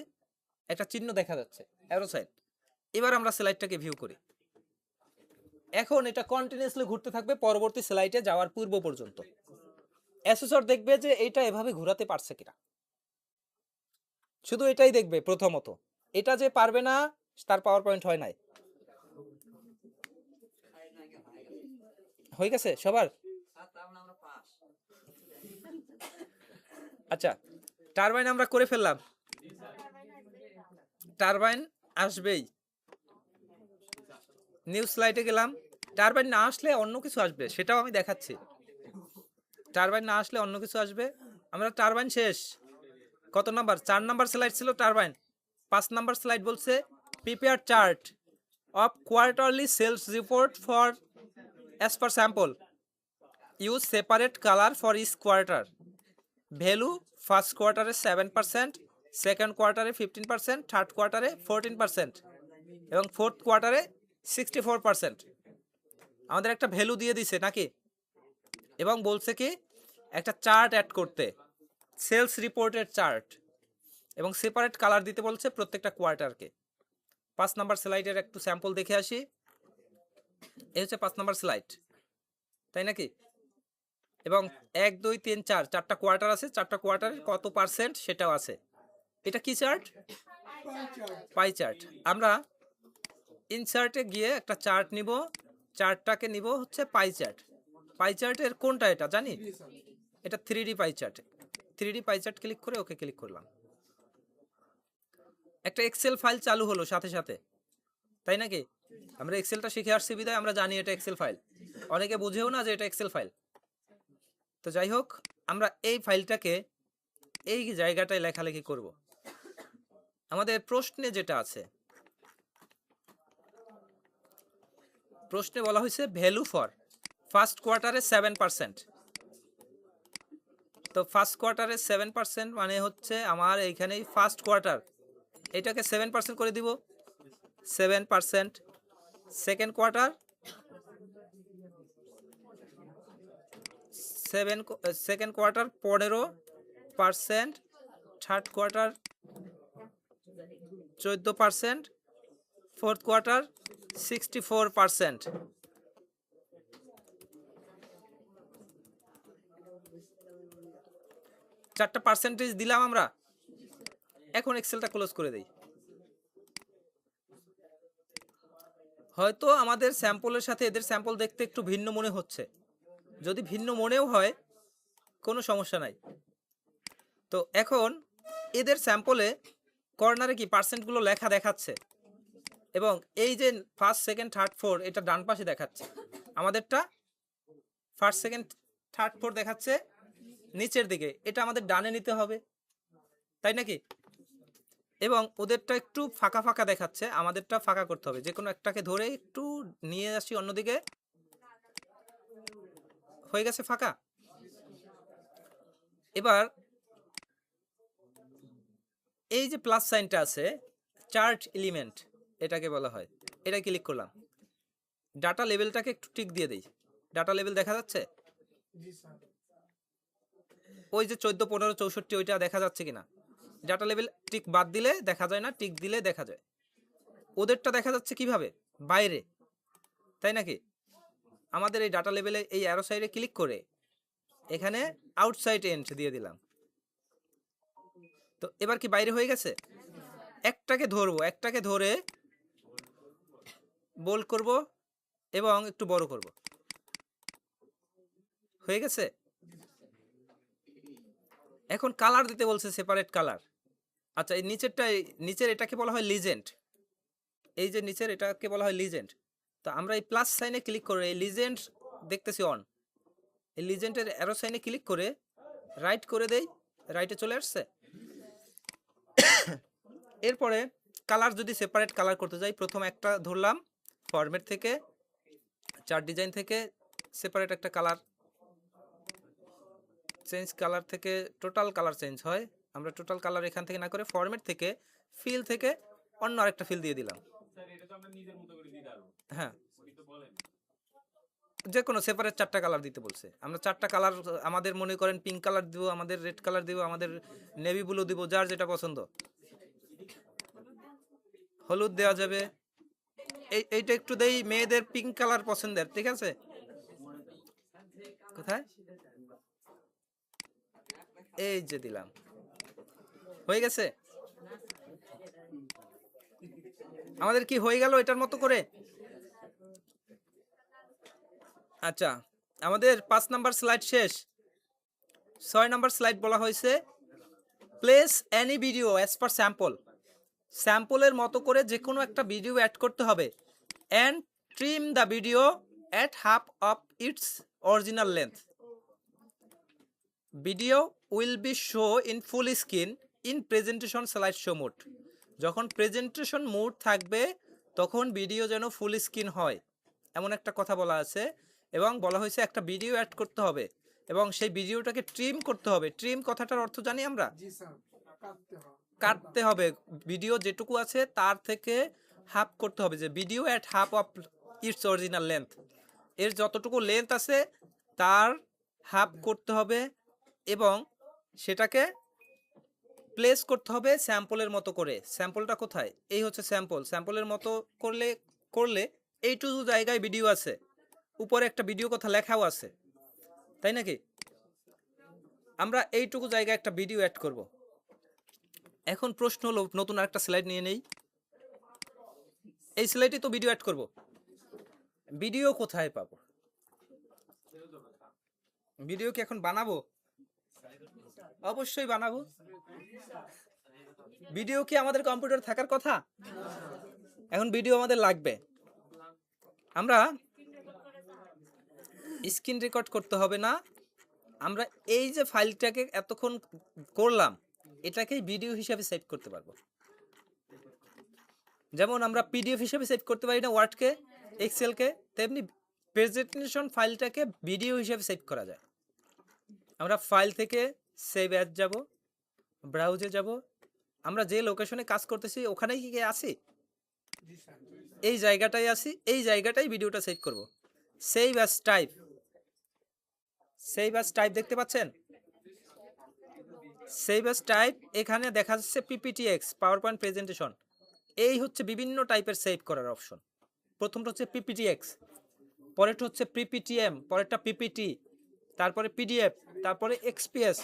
S1: একটা চিহ্ন দেখা যাচ্ছে, অ্যারো সাইন। এবার আমরা স্লাইডটাকে ভিউ করি। এখন এটা কন্টিনিউয়াসলি ঘুরতে থাকবে পরবর্তী স্লাইডে যাওয়ার পূর্ব পর্যন্ত। অ্যাসেসর দেখবে যে এটা এভাবে ঘোরাতে পারছে কিনা, শুধু এটাই দেখবে প্রথমত। এটা যে পারবে না তার পাওয়ার পয়েন্ট হয় নাই। হয়ে গেছে সবার? আচ্ছা, টারবাইন আমরা করে ফেললাম, টারবাইন আসবেই। নিউ স্লাইডে গেলাম, টারবাইন না আসলে অন্য কিছু আসবে, সেটাও আমি দেখাচ্ছি। টারবাইন না আসলে অন্য কিছু আসবে। আমরা টারবাইন শেষ, কত নাম্বার? 4 নাম্বার স্লাইড ছিল টারবাইন। 5 নাম্বার স্লাইড বলছে prepare chart of quarterly sales report for as per sample, use separate colour for each quarter, value first কোয়ার্টারে 7%, সেকেন্ড কোয়ার্টারে 15%, থার্ড কোয়ার্টারে 14% এবং ফোর্থ কোয়ার্টারে 64%। আমাদের একটা ভ্যালু দিয়ে দিছে নাকি, এবং বলছে কি একটা চার্ট অ্যাড করতে, সেলস রিপোর্টের চার্ট, এবং সেপারেট কালার দিতে বলছে প্রত্যেকটা কোয়ার্টারকে। 5 নাম্বার স্লাইডের একটু স্যাম্পল দেখে আসি। এই হচ্ছে 5 নাম্বার স্লাইড, তাই নাকি? এবং 1 2 3 4 চারটা কোয়ার্টার আছে, চারটা কোয়ার্টারের কত পার্সেন্ট সেটাও আছে। এটা কি চার্ট? Pie chart. আমরা ইনসার্টে গিয়ে একটা চার্ট নিব, চার্টটাকে নিব হচ্ছে পাই চার্ট। পাই চার্টের কোনটা এটা জানি, এটা 3D pie chart. 3D pie chart click করে ওকে ক্লিক করলাম। একটা এক্সেল ফাইল চালু হলো সাথে সাথে, তাই নাকি? আমরা এক্সেলটা শিখে আসছি বিধায় আমরা জানি এটা এক্সেল ফাইল, অনেকে বুঝেও না যে এটা এক্সেল ফাইল। তো যাই হোক, আমরা এই ফাইলটাকে এই জায়গাটায় লেখালেখি করব। আমাদের প্রশ্নে যেটা আছে, প্রশ্নে বলা হয়েছে ভ্যালু ফর ফার্স্ট কোয়ার্টারে 7%। তো ফার্স্ট কোয়ার্টারে 7% মানে হচ্ছে আমার এইখানে ফার্স্ট কোয়ার্টার, এটাকে 7% করে দিব, 7%। Second quarter 15%, third quarter 14%, fourth quarter 64%। চারটা পার্সেন্টেজ দিলাম আমরা। এখন এক্সেলটা ক্লোজ করে দেই। হয়তো আমাদের স্যাম্পলের সাথে এদের স্যাম্পল দেখতে একটু ভিন্ন মনে হচ্ছে, যদি ভিন্ন মনেও হয় কোনো সমস্যা নাই। তো এখন এদের স্যাম্পলে কর্নারে কি পার্সেন্টগুলো লেখা দেখাচ্ছে, এবং এই যে ফার্স্ট সেকেন্ড থার্ড ফোর এটা ডান পাশে দেখাচ্ছে, আমাদেরটা ফার্স্ট সেকেন্ড থার্ড ফোর দেখাচ্ছে নিচের দিকে, এটা আমাদের ডানে নিতে হবে, তাই নাকি? এবং ওদেরটা একটু ফাঁকা ফাঁকা দেখাচ্ছে, আমাদেরটা ফাঁকা করতে হবে। যে কোনো একটাকে ধরে একটু নিয়ে আসি অন্যদিকে, হয়ে গেছে ফাঁকা। এবার এই যে প্লাস সাইনটা আছে, চার্ট এলিমেন্ট এটাকে বলা হয়, এটা ক্লিক করলাম। ডাটা লেভেলটাকে একটু টিক দিয়ে দিই, ডাটা লেভেল দেখা যাচ্ছে? ওই যে 14, 15, 64 ওইটা দেখা যাচ্ছে কিনা, ডাটা লেভেল টিক বাদ দিলে দেখা যায় না, টিক দিলে দেখা যায়। ওদেরটা দেখা যাচ্ছে কিভাবে, বাইরে, তাই নাকি? আমাদের এই ডাটা লেভেলে এই অ্যারো সাইডে ক্লিক করে এখানে আউটসাইড এন্ড দিয়ে দিলাম, তো এবার কি বাইরে হয়ে গেছে? একটাকে ধরবো, একটাকে ধরে বোল্ড করব এবং একটু বড় করব, হয়ে গেছে। এখন কালার দিতে বলছে, সেপারেট কালার। আচ্ছা, এই নিচের এটাকে বলা হয় লিজেন্ড, এই যে নিচের এটাকে বলা হয় লিজেন্ড। তো আমরা এই প্লাস সাইনে ক্লিক করে এই লিজেন্ড দেখতেছি অন, এই লিজেন্ডের অ্যারো সাইনে ক্লিক করে রাইট করে দেই, রাইটে চলে আসছে। এরপরে কালার যদি সেপারেট কালার করতে যাই, প্রথম একটা ধরলাম ফরম্যাট থেকে, চার্ট ডিজাইন থেকে সেপারেট একটা কালার, চেঞ্জ কালার থেকে টোটাল কালার চেঞ্জ হয়। আমরা টোটাল কালার এখান থেকে না করে ফরম্যাট থেকে, ফিল থেকে অন্য আরেকটা ফিল দিয়ে দিলাম। হ্যাঁ, যে কোনো সেপারেট 4টা কালার দিতে বলছে। আমরা 4টা কালার, আমাদের মনে করেন পিঙ্ক কালার দিব, আমাদের রেড কালার দিব, আমাদের নেভি ব্লু দিব, যার যেটা পছন্দ, হলুদ দেওয়া যাবে। এইটা একটু দেই, মেয়েদের পিঙ্ক কালার পছন্দের, ঠিক আছে? কোথায়, এই যে দিলাম, হয়ে গেছে। আমাদের কি হয়ে গেল এটার মতো করে? আচ্ছা, আমাদের 5 নাম্বার স্লাইড শেষ। 6 নাম্বার স্লাইড বলা হয়েছে place any video as per sample. স্যাম্পলের মতো করে যে কোনো একটা ভিডিও অ্যাড করতে হবে, and trim the video at half of its original length. Video will be show in full screen in presentation slide show mode. যখন প্রেজেন্টেশন মোড থাকবে তখন ভিডিও যেন ফুল স্ক্রিন হয়, এমন একটা কথা বলা আছে। এবং বলা হয়েছে একটা ভিডিও অ্যাড করতে হবে এবং সেই ভিডিওটাকে ট্রিম করতে হবে। ট্রিম কথাটার অর্থ জানি আমরা, কাটতে হবে। ভিডিও যেটুকু আছে তার থেকে হাফ করতে হবে, যে video at half of its original length, এর যতটুকু লেন্থ আছে তার হাফ করতে হবে এবং সেটাকে প্লেস করতে হবে স্যাম্পলের মতো করে। স্যাম্পলটা কোথায়, এই হচ্ছে স্যাম্পল। স্যাম্পলের মতো করলে এইটুকু জায়গায় ভিডিও আছে, উপরে একটা ভিডিও কথা লেখাও আছে, তাই নাকি? আমরা এইটুকু জায়গায় একটা ভিডিও অ্যাড করব। এখন প্রশ্ন হলো, নতুন আরেকটা স্লাইড নিয়ে নেই, এই স্লাইডে তো ভিডিও অ্যাড করব, ভিডিও কোথায় পাবো? ভিডিও কি এখন বানাবো? অবশ্যই বানাবো। ভিডিও কি আমাদের কম্পিউটার থাকার কথা? এখন ভিডিও আমাদের লাগবে। আমরা স্ক্রিন রেকর্ড করতে হবে না, আমরা এই যে ফাইলটাকে এতক্ষণ করলাম এটাকেই ভিডিও হিসাবে সেভ করতে পারবো। যেমন আমরা পিডিএফ হিসাবে সেভ করতে পারি না ওয়ার্ডকে, এক্সেলকে, তেমনি প্রেজেন্টেশন ফাইলটাকে ভিডিও হিসাবে সেভ করা যায়। আমরা ফাইল থেকে সেভ অ্যাজ যাব, ব্রাউজে যাব, আমরা যে লোকেশনে কাজ করতেছি ওখানেই কি আসি, এই জায়গাটাই আসি, এই জায়গাটাই ভিডিওটা সেভ করব। Save as type, save as type দেখতে পাচ্ছেন? সেভ অ্যাজ টাইপ, এখানে দেখা যাচ্ছে পিপিটিএক্স, পাওয়ার পয়েন্ট প্রেজেন্টেশন। এই হচ্ছে বিভিন্ন টাইপের সেভ করার অপশন। প্রথমটা হচ্ছে পিপিটিএক্স, পরেরটা হচ্ছে পিপিটিএম, পরেরটা পিপিটি, তারপরে পিডিএফ, তারপরে এক্সপিএস,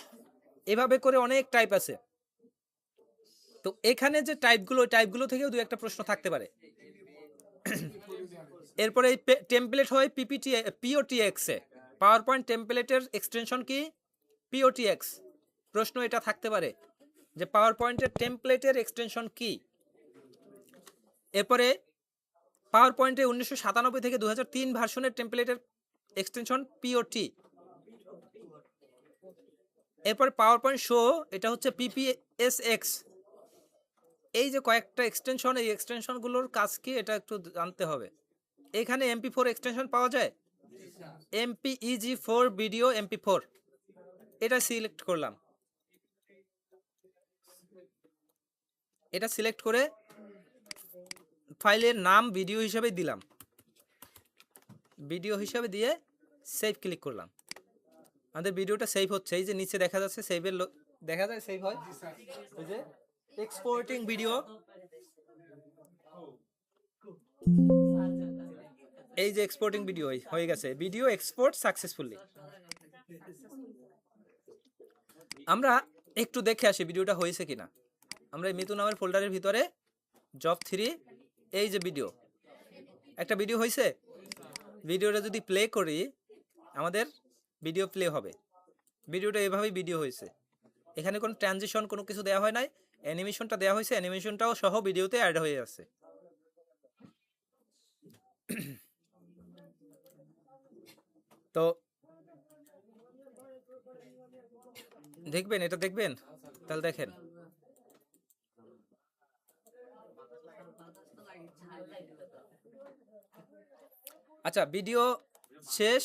S1: এভাবে করে অনেক টাইপ আছে। তো এখানে যে টাইপগুলো, ওই টাইপগুলো থেকেও দু একটা প্রশ্ন থাকতে পারে। এরপরে এই টেমপ্লেট হয় পিওটিএক্স এ, পাওয়ার পয়েন্ট টেমপ্লেটের এক্সটেনশন কি? পিওটিএক্স। প্রশ্ন এটা থাকতে পারে যে পাওয়ার পয়েন্টের টেমপ্লেটের এক্সটেনশন কি। এরপরে পাওয়ার পয়েন্টে 1997 থেকে 2003 ভার্সনের টেমপ্লেটের এক্সটেনশন পিওটি। এরপরে পাওয়ার পয়েন্ট শো, এটা হচ্ছে পিপিএসএক্স। এই যে কয়েকটা এক্সটেনশন, এই এক্সটেনশনগুলোর কাজ কি এটা একটু জানতে হবে। এখানে MP4 এক্সটেনশন পাওয়া যায়, MPEG4 ভিডিও MP4, এটা সিলেক্ট করলাম। এটা সিলেক্ট করে ফাইলের নাম ভিডিও হিসাবে দিলাম, ভিডিও হিসাবে দিয়ে সেভ ক্লিক করলাম। আমাদের ভিডিওটা সেভ হচ্ছে, এই যে নিচে দেখা যাচ্ছে সেভের দেখা যায় সেভ হয়, ওই যে এক্সপোর্টিং ভিডিও, এই যে এক্সপোর্টিং ভিডিও হয়ে গেছে, ভিডিও এক্সপোর্ট সাকসেসফুলি। আমরা একটু দেখে আসি ভিডিওটা হয়েছে কিনা। আমরা এই মিতু নামের ফোল্ডারের ভিতরে জব 3 এই যে ভিডিও, একটা ভিডিও হয়েছে। ভিডিওটা যদি প্লে করি আমাদের ভিডিও প্লে হবে। ভিডিওটা এভাবেই ভিডিও হয়েছে, এখানে কোনো ট্রানজিশন কোনো কিছু দেওয়া হয় নাই, অ্যানিমেশনটা দেওয়া হয়েছে, অ্যানিমেশনটাও সহ ভিডিওতে অ্যাড হয়ে আছে। তো দেখবেন, এটা দেখবেন, তাহলে দেখেন। আচ্ছা, ভিডিও শেষ,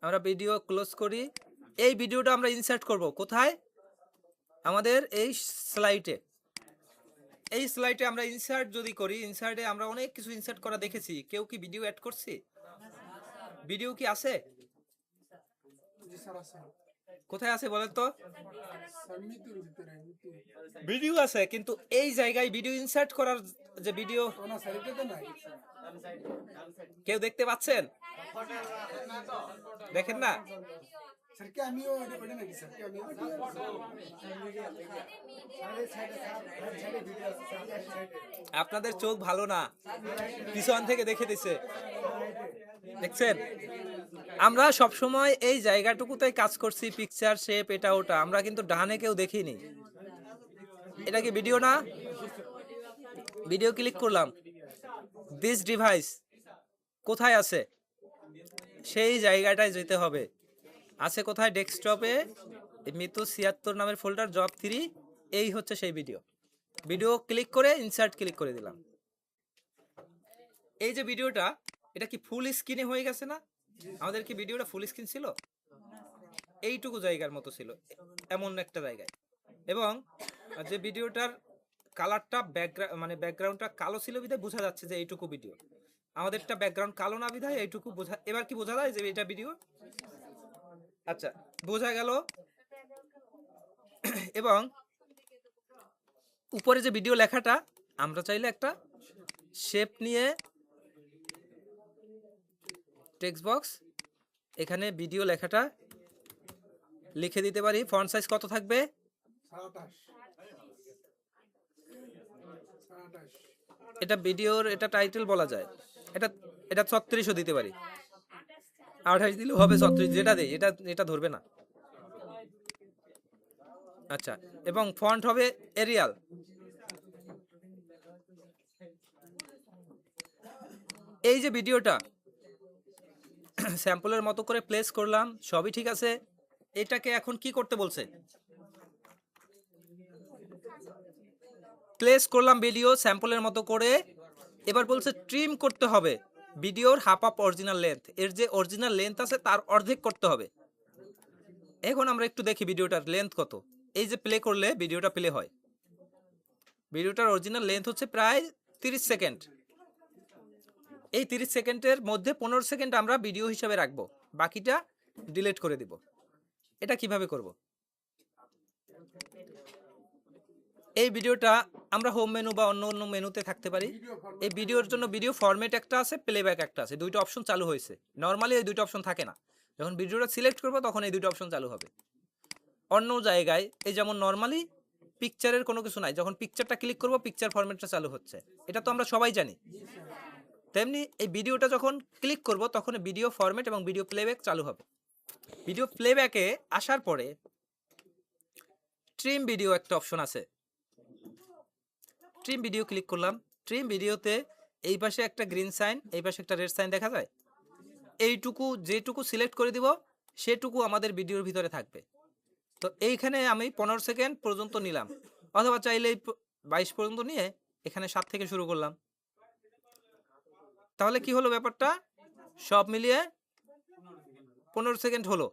S1: আমরা ভিডিও ক্লোজ করি। এই ভিডিওটা আমরা ইনসার্ট করব কোথায়? আমাদের এই স্লাইডে। এই স্লাইডে আমরা ইনসার্ট যদি করি, ইনসার্টে আমরা অনেক কিছু ইনসার্ট করা দেখেছি। কেউ কি ভিডিও অ্যাড করছি? ভিডিও কি আছে? কোথায় আছে বলেন তো? ভিডিও আছে, কিন্তু এই জায়গায় ভিডিও ইনসার্ট করার যে ভিডিও, কেউ দেখতে পাচ্ছেন? দেখেন না? আপনাদের চোখ ভালো না, পিছন থেকে দেখে দিছে, দেখছেন? আমরা সব সময় এই জায়গাটুকুতেই কাজ করছি, পিকচার শেপ এটা ওটা, আমরা কিন্তু ডানে কেউ দেখিনি। এটা কি ভিডিও না? ভিডিও ক্লিক করলাম, দিস ডিভাইস কোথায় আছে? সেই জায়গাটায় যেতে হবে। আছে কোথায়? ডেস্কটপে মিতু 76 নামের ফোল্ডার জব 3, এই হচ্ছে সেই ভিডিও। ভিডিও ক্লিক করে ইনসার্ট ক্লিক করে দিলাম। এই যে ভিডিওটা, এটা কি ফুল স্ক্রিনে হয়ে গেছে না? আমাদের কি ভিডিওটা ফুল স্ক্রিন ছিল? এইটুকু জায়গার মতো ছিল, এমন একটা জায়গায়। এবং যে ভিডিওটার কালারটা ব্যাকগ্রাউন্ড, মানে ব্যাকগ্রাউন্ডটা কালো ছিল বিধায় বোঝা যাচ্ছে যে এইটুকু ভিডিও। আমাদেরটা ব্যাকগ্রাউন্ড কালো না বিধায় এইটুকু বোঝা। এবার কি বোঝা যায় যে এটা ভিডিও? আচ্ছা, বোঝা গেল। এবং উপরে যে ভিডিও লেখাটা, আমরা চাইলে একটা শেপ নিয়ে টেক্সট বক্স, এখানে ভিডিও লেখাটা লিখে দিতে পারি। ফন্ট সাইজ কত থাকবে? এটা ভিডিওর, এটা টাইটেল বলা যায়, এটা এটা 36ও দিতে পারি, 28 দিলেও হবে, 36 যেটা দেই এটা এটা ধরবে না। আচ্ছা, এবং ফন্ট হবে এরিয়াল। এই যে ভিডিওটা স্যাম্পলের মতো করে প্লেস করলাম, সবই ঠিক আছে। এটাকে এখন কি করতে বলছে? প্লেস করলাম ভিডিও স্যাম্পলের মতো করে, এবার বলছে ট্রিম করতে হবে ভিডিওর হাফ অফ অরিজিনাল লেন্থ, এর যে অরিজিনাল লেন্থ আছে তার অর্ধেক করতে হবে। এখন আমরা একটু দেখি ভিডিওটার লেন্থ কত। এই যে প্লে করলে ভিডিওটা প্লে হয়, ভিডিওটার অরিজিনাল লেন্থ হচ্ছে প্রায় 30 সেকেন্ড। এই 30 সেকেন্ডের মধ্যে 15 সেকেন্ড আমরা ভিডিও হিসাবে রাখবো, বাকিটা ডিলিট করে দিব। এটা কিভাবে করব? এই ভিডিওটা আমরা হোম মেনু বা অন্য অন্য মেনুতে থাকতে পারি। এই ভিডিওর জন্য ভিডিও ফরম্যাট একটা আছে, প্লেব্যাক একটা আছে, দুইটা অপশন চালু হয়েছে। নর্মালি এই দুইটা অপশন থাকে না, যখন ভিডিওটা সিলেক্ট করবো তখন এই দুইটা অপশন চালু হবে। অন্য জায়গায় এই যেমন নর্মালি পিকচারের কোনো কিছু নাই, যখন পিকচারটা ক্লিক করবো পিকচার ফরম্যাটটা চালু হচ্ছে, এটা তো আমরা সবাই জানি। তেমনি এই ভিডিওটা যখন ক্লিক করব তখন ভিডিও ফরম্যাট এবং ভিডিও প্লেব্যাক চালু হবে। ভিডিও প্লেব্যাকে আসার পরে ট্রিম ভিডিও একটা অপশন আছে, ট্রিম ভিডিও ক্লিক করলাম। ট্রিম ভিডিওতে এই পাশে একটা গ্রিন সাইন, এই পাশে একটা রেড সাইন দেখা যায়। এইটুকু যেটুকু সিলেক্ট করে দিব সেটুকু আমাদের ভিডিওর ভিতরে থাকবে। তো এইখানে আমি 15 সেকেন্ড পর্যন্ত নিলাম, অথবা চাইলে 22 পর্যন্ত নিয়ে এখানে 7 থেকে শুরু করলাম। তাহলে কি হলো ব্যাপারটা? সব মিলিয়ে 15 সেকেন্ড হলো।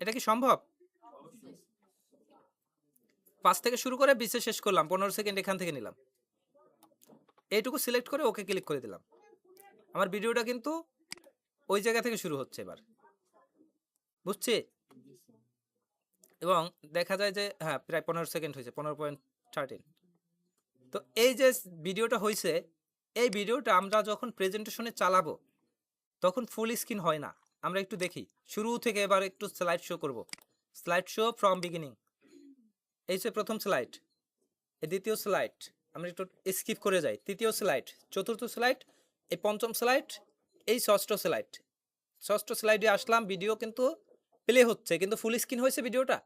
S1: এটা কি সম্ভব? 5 থেকে শুরু করে 20 শেষ করলাম, 15 সেকেন্ড এখান থেকে নিলাম, এইটুকু সিলেক্ট করে ওকে ক্লিক করে দিলাম। আমার ভিডিওটা কিন্তু ওই জায়গা থেকে শুরু হচ্ছে। এবার বুঝছি? এবং দেখা যায় যে হ্যাঁ প্রায় 15 সেকেন্ড হয়েছে, 15.13। তো এই যে ভিডিওটা হয়েছে, এই ভিডিওটা আমরা যখন প্রেজেন্টেশনে চালাবো তখন ফুল স্ক্রিন হয় না। আমরা একটু দেখি শুরু থেকে, এবার একটু স্লাইড শো করব। Slide show from beginning. এই যে প্রথম স্লাইড, এই দ্বিতীয় স্লাইড, আমরা একটু স্কিপ করে যাই, তৃতীয় স্লাইড, চতুর্থ স্লাইড, এই পঞ্চম স্লাইড, এই ষষ্ঠ স্লাইড। ষষ্ঠ স্লাইডে আসলাম, ভিডিও কিন্তু প্লে হচ্ছে, কিন্তু ফুল স্ক্রিন হয়েছে ভিডিওটা?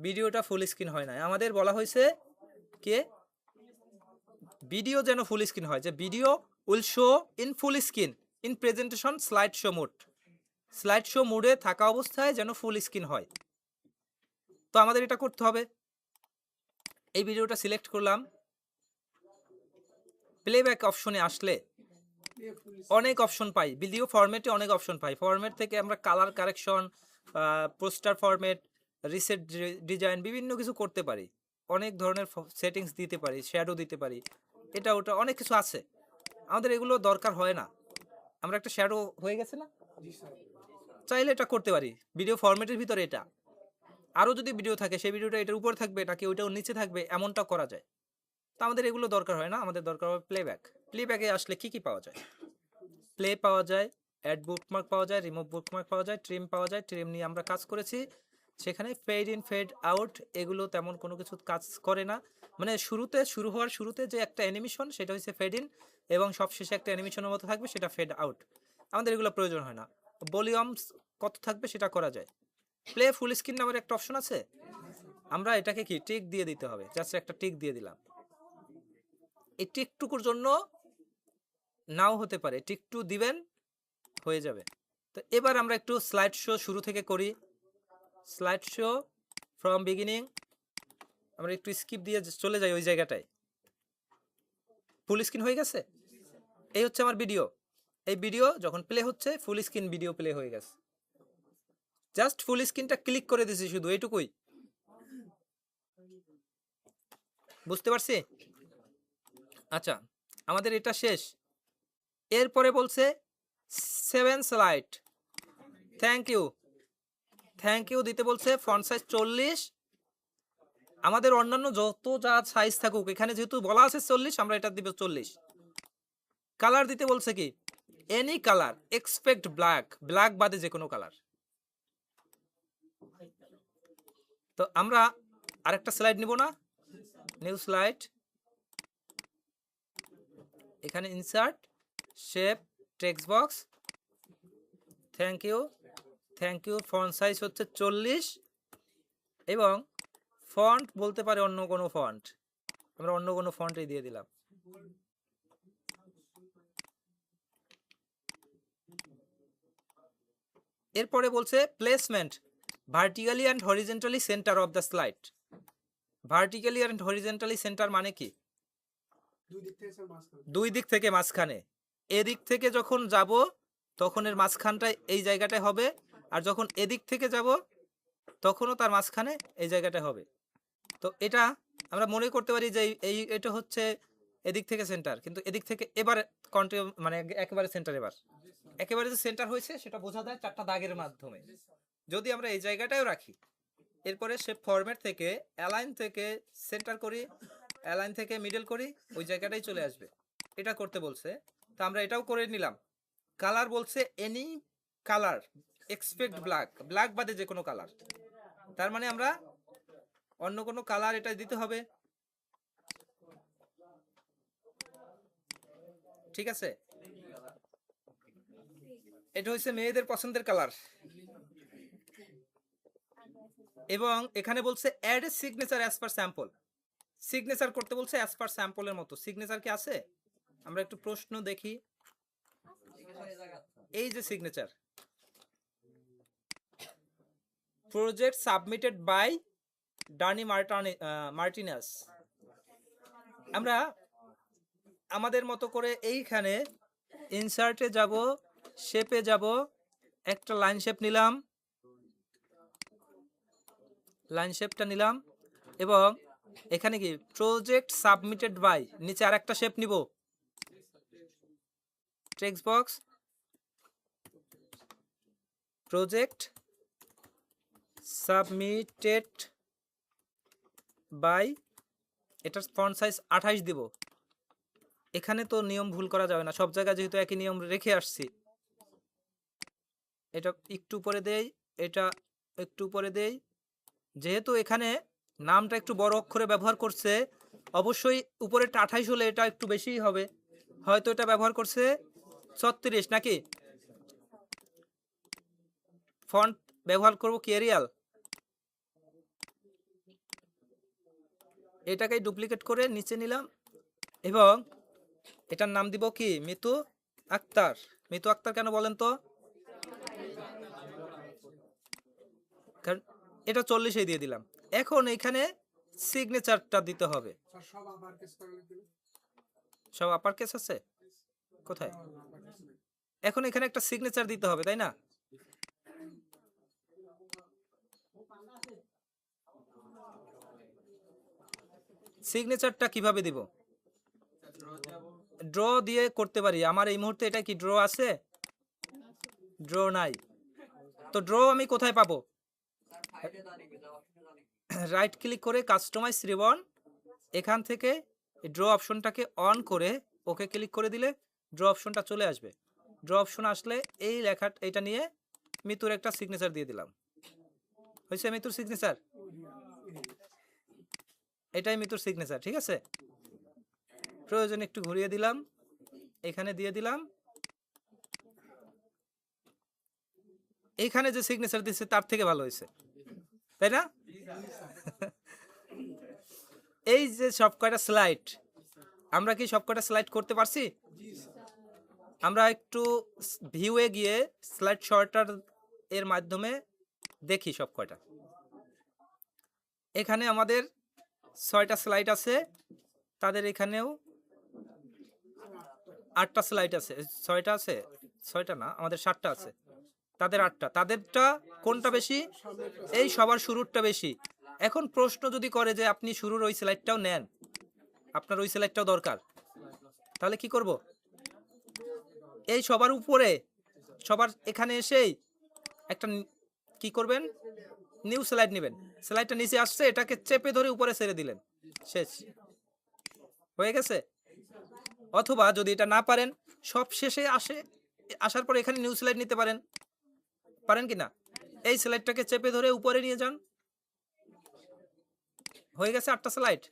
S1: ভিডিওটা ফুল স্ক্রিন হয় না। আমাদের বলা হয়েছে কে ভিডিও যেন ফুল স্ক্রিন হয়, যে video will show in full screen in presentation slide show mode. Slide show মোডে থাকা অবস্থায় যেন ফুল স্ক্রিন হয়। তো আমাদের এটা করতে হবে। এই ভিডিওটা সিলেক্ট করলাম, প্লেব্যাক অপশনে আসলে অনেক অপশন পাই, ভিডিও ফরম্যাটে অনেক অপশন পাই। ফরম্যাট থেকে আমরা colour correction, poster format, reset design, বিভিন্ন কিছু করতে পারি। অনেক ধরনের সেটিংস দিতে পারি, শ্যাডো দিতে পারি, এটা ওটা অনেক কিছু আছে। আমাদের এগুলো দরকার হয় না। আমরা একটা শ্যাডো হয়ে গেছে না, চাইলে এটা করতে পারি ভিডিও ফরম্যাটের ভিতরে। এটা আরও যদি ভিডিও থাকে, সেই ভিডিওটা এটার উপরে থাকবে নাকি ওইটাও নিচে থাকবে, এমনটা করা যায়। তো আমাদের এগুলো দরকার হয় না, আমাদের দরকার হবে প্লেব্যাক। প্লেব্যাকে আসলে কি কি পাওয়া যায়? প্লে পাওয়া যায়, অ্যাড বুকমার্ক পাওয়া যায়, রিমুভ বুকমার্ক পাওয়া যায়, ট্রিম পাওয়া যায়। ট্রিম নিয়ে আমরা কাজ করেছি। সেখানে ফেড ইন ফেড আউট, এগুলো তেমন কোনো কিছু কাজ করে না। মানে শুরু হওয়ার শুরুতে যে একটা অ্যানিমেশন, সেটা হচ্ছে ফেড ইন, এবং সবশেষে একটা অ্যানিমেশনের মতো থাকবে, সেটা ফেড আউট। আমাদের এগুলো প্রয়োজন হয় না। ভলিউমস কত থাকবে সেটা করা যায়। প্লে ফুল স্ক্রিন নামের একটা অপশন আছে, আমরা এটাকে কি টিক দিয়ে দিতে হবে। জাস্ট একটা টিক দিয়ে দিলাম। এই টিকটুকুর জন্য নাও হতে পারে, টিকটু দিবেন, হয়ে যাবে। তো এবার আমরা একটু স্লাইড শো শুরু থেকে করি। স্লাইড শো ফ্রম বিগিনিং, আমরা একটু স্কিপ দিয়ে চলে যাই ওই জায়গাটায়। ফুল স্ক্রিন হয়ে গেছে। এই হচ্ছে আমার ভিডিও। এই ভিডিও যখন প্লে হচ্ছে, ফুল স্ক্রিন ভিডিও প্লে হয়ে গেছে। জাস্ট ফুল স্ক্রিনটা ক্লিক করে দিছি, শুধু এইটুকুই। বুঝতে পারছি? আচ্ছা, আমাদের এটা শেষ। এরপরে বলছে 7 slide. Thank you, thank you দিতে বলছে। Font size 40। আমাদের অন্যান্য যত যা সাইজ থাকুক, এখানে যেহেতু বলা আছে 40, আমরা এটা দিব 40। কালার দিতে বলছে কি, any colour expect black, black বাদে যে কোনো কালার। তো আমরা আরেকটা স্লাইড নিব না, নিউ স্লাইড। এখানে insert, shape, text box. Thank you, thank you. Font size হচ্ছে 40, এবং ফন্ট বলতে পারে অন্য কোনো ফন্ট, আমরা অন্য কোনো ফন্টই দিয়ে দিলাম। এরপরে বলছে placement vertically and horizontally centre of the slide. Vertically and horizontally centre মানে কি? দুই দিক থেকে মাঝখানে। এদিক থেকে যখন যাব তখন এর মাঝখানটায় এই জায়গাটায় হবে, আর যখন এদিক থেকে যাব তখনও তার মাঝখানে এই জায়গাটায় হবে। তো এটা আমরা মনে করতে পারি যে এটা হচ্ছে এদিক থেকে সেন্টার, কিন্তু এদিক থেকে এবার মানে একেবারে সেন্টার। এবার একেবারে যে সেন্টার হয়েছে সেটা বোঝা যায় 4টা দাগের মাধ্যমে। যদি আমরা এই জায়গাটাও রাখি, এরপরে সে ফরম্যাট থেকে অ্যালাইন থেকে সেন্টার করি, অ্যালাইন থেকে মিডল করি, ওই জায়গাটাই চলে আসবে। এটা করতে বলছে, তো আমরা এটাও করে নিলাম। কালার বলছে any colour expect black, black বাদে যে কোনো কালার। তার মানে আমরা অন্য কোনো কালার এটা দিতে হবে। ঠিক আছে, এটা হচ্ছে মেয়েদের পছন্দের কালার। এবং এখানে বলছে add a signature as per sample. Signature করতে বলছে অ্যাজ পার স্যাম্পলের মতো। সিগনেচার কি আছে? আমরা একটু প্রশ্ন দেখি। এই যে signature, project submitted by Danny Martinus. আমরা আমাদের মতো করে এইখানে ইনসার্টে যাব, শেপে যাব, একটা লাইন শেপ নিলাম, লাইন শেপটা নিলাম, এবং এখানে কি প্রজেক্ট সাবমিটেড বাই, নিচে আর একটা শেপ নিব, text box, project submitted by, এটার ফন্ট সাইজ 28 দিব। এখানে তো নিয়ম ভুল করা যাবে না, সব জায়গায় যেহেতু একই নিয়ম রেখে আসছি। এটা একটু উপরে দেই, এটা একটু উপরে দেই। যেহেতু এখানে নামটা একটু বড় অক্ষরে ব্যবহার করছে, অবশ্যই উপরেরটা 28 হলে এটা একটু বেশিই হবে। হয়তো এটা ব্যবহার করছে 36 নাকি। ফন্ট ব্যবহার করব কি এরিয়াল, এটাকেই ডুপ্লিকেট করে নিচে নিলাম এবং এটার নাম দিব কি মিতু আক্তার। মিতু আক্তার কেন বলেন তো? কারণ এটা 40-এই দিয়ে দিলাম। এখন এখানে সিগনেচারটা দিতে হবে। সব আপার কেস আছে কোথায়? এখন এখানে একটা সিগনেচার দিতে হবে, তাই না? সিগনেচারটা কিভাবে দিব? ড্র দিয়ে করতে পারি। আমার এই মুহূর্তে এটা কি ড্র আছে? ড্র নাই। তো ড্র আমি কোথায় পাবো? রাইট ক্লিক করে কাস্টমাইজ রিবন, এখান থেকে ড্র অপশনটাকে অন করে ওকে ক্লিক করে দিলে ড্র অপশনটা চলে আসবে। ড্র অপশন আসলে এই লেখা এটা নিয়ে মিতুর একটা সিগনেচার দিয়ে দিলাম। হয়েছে মিতুর সিগনেচার, এটাই মিতুর সিগনেচার। ঠিক আছে, প্রয়োজন একটু ঘুরিয়ে দিলাম, এখানে দিয়ে দিলাম। এইখানে যে সিগনেচার দিচ্ছে তার থেকে ভালো হয়েছে, তাই না? এই যে সব কয়টা স্লাইড, আমরা কি সব কয়টা স্লাইড করতে পারছি? আমরা একটু ভিউয়ে গিয়ে স্লাইড শর্টার এর মাধ্যমে দেখি সব কয়টা। এখানে আমাদের 6টা স্লাইড আছে, তাদের এখানেও 8টা স্লাইড আছে। 6টা আছে, 6টা না, আমাদের 7টা আছে, তাদের 8টা। তাদেরটা কোনটা বেশি? এই সবার শুরুরটা বেশি। এখন প্রশ্ন যদি করে যে আপনি শুরুর ওই স্লাইডটাও নেন, আপনার ওই স্লাইডটাও দরকার, তাহলে কি করব? এই সবার উপরে, সবার এখানে এসেই একটা কি করবেন, নিউ স্লাইড নেবেন। স্লাইডটা নিচে আসছে, এটাকে চেপে ধরে উপরে ছেড়ে দিলেন, শেষ হয়ে গেছে। অথবা যদি এটা না পারেন, সব শেষে আসার পর এখানে নিউ স্লাইড নিতে পারেন, পারেন কি না? এই স্লাইডটাকে চেপে ধরে উপরে নিয়ে যান, হয়ে গেছে 8টা স্লাইড।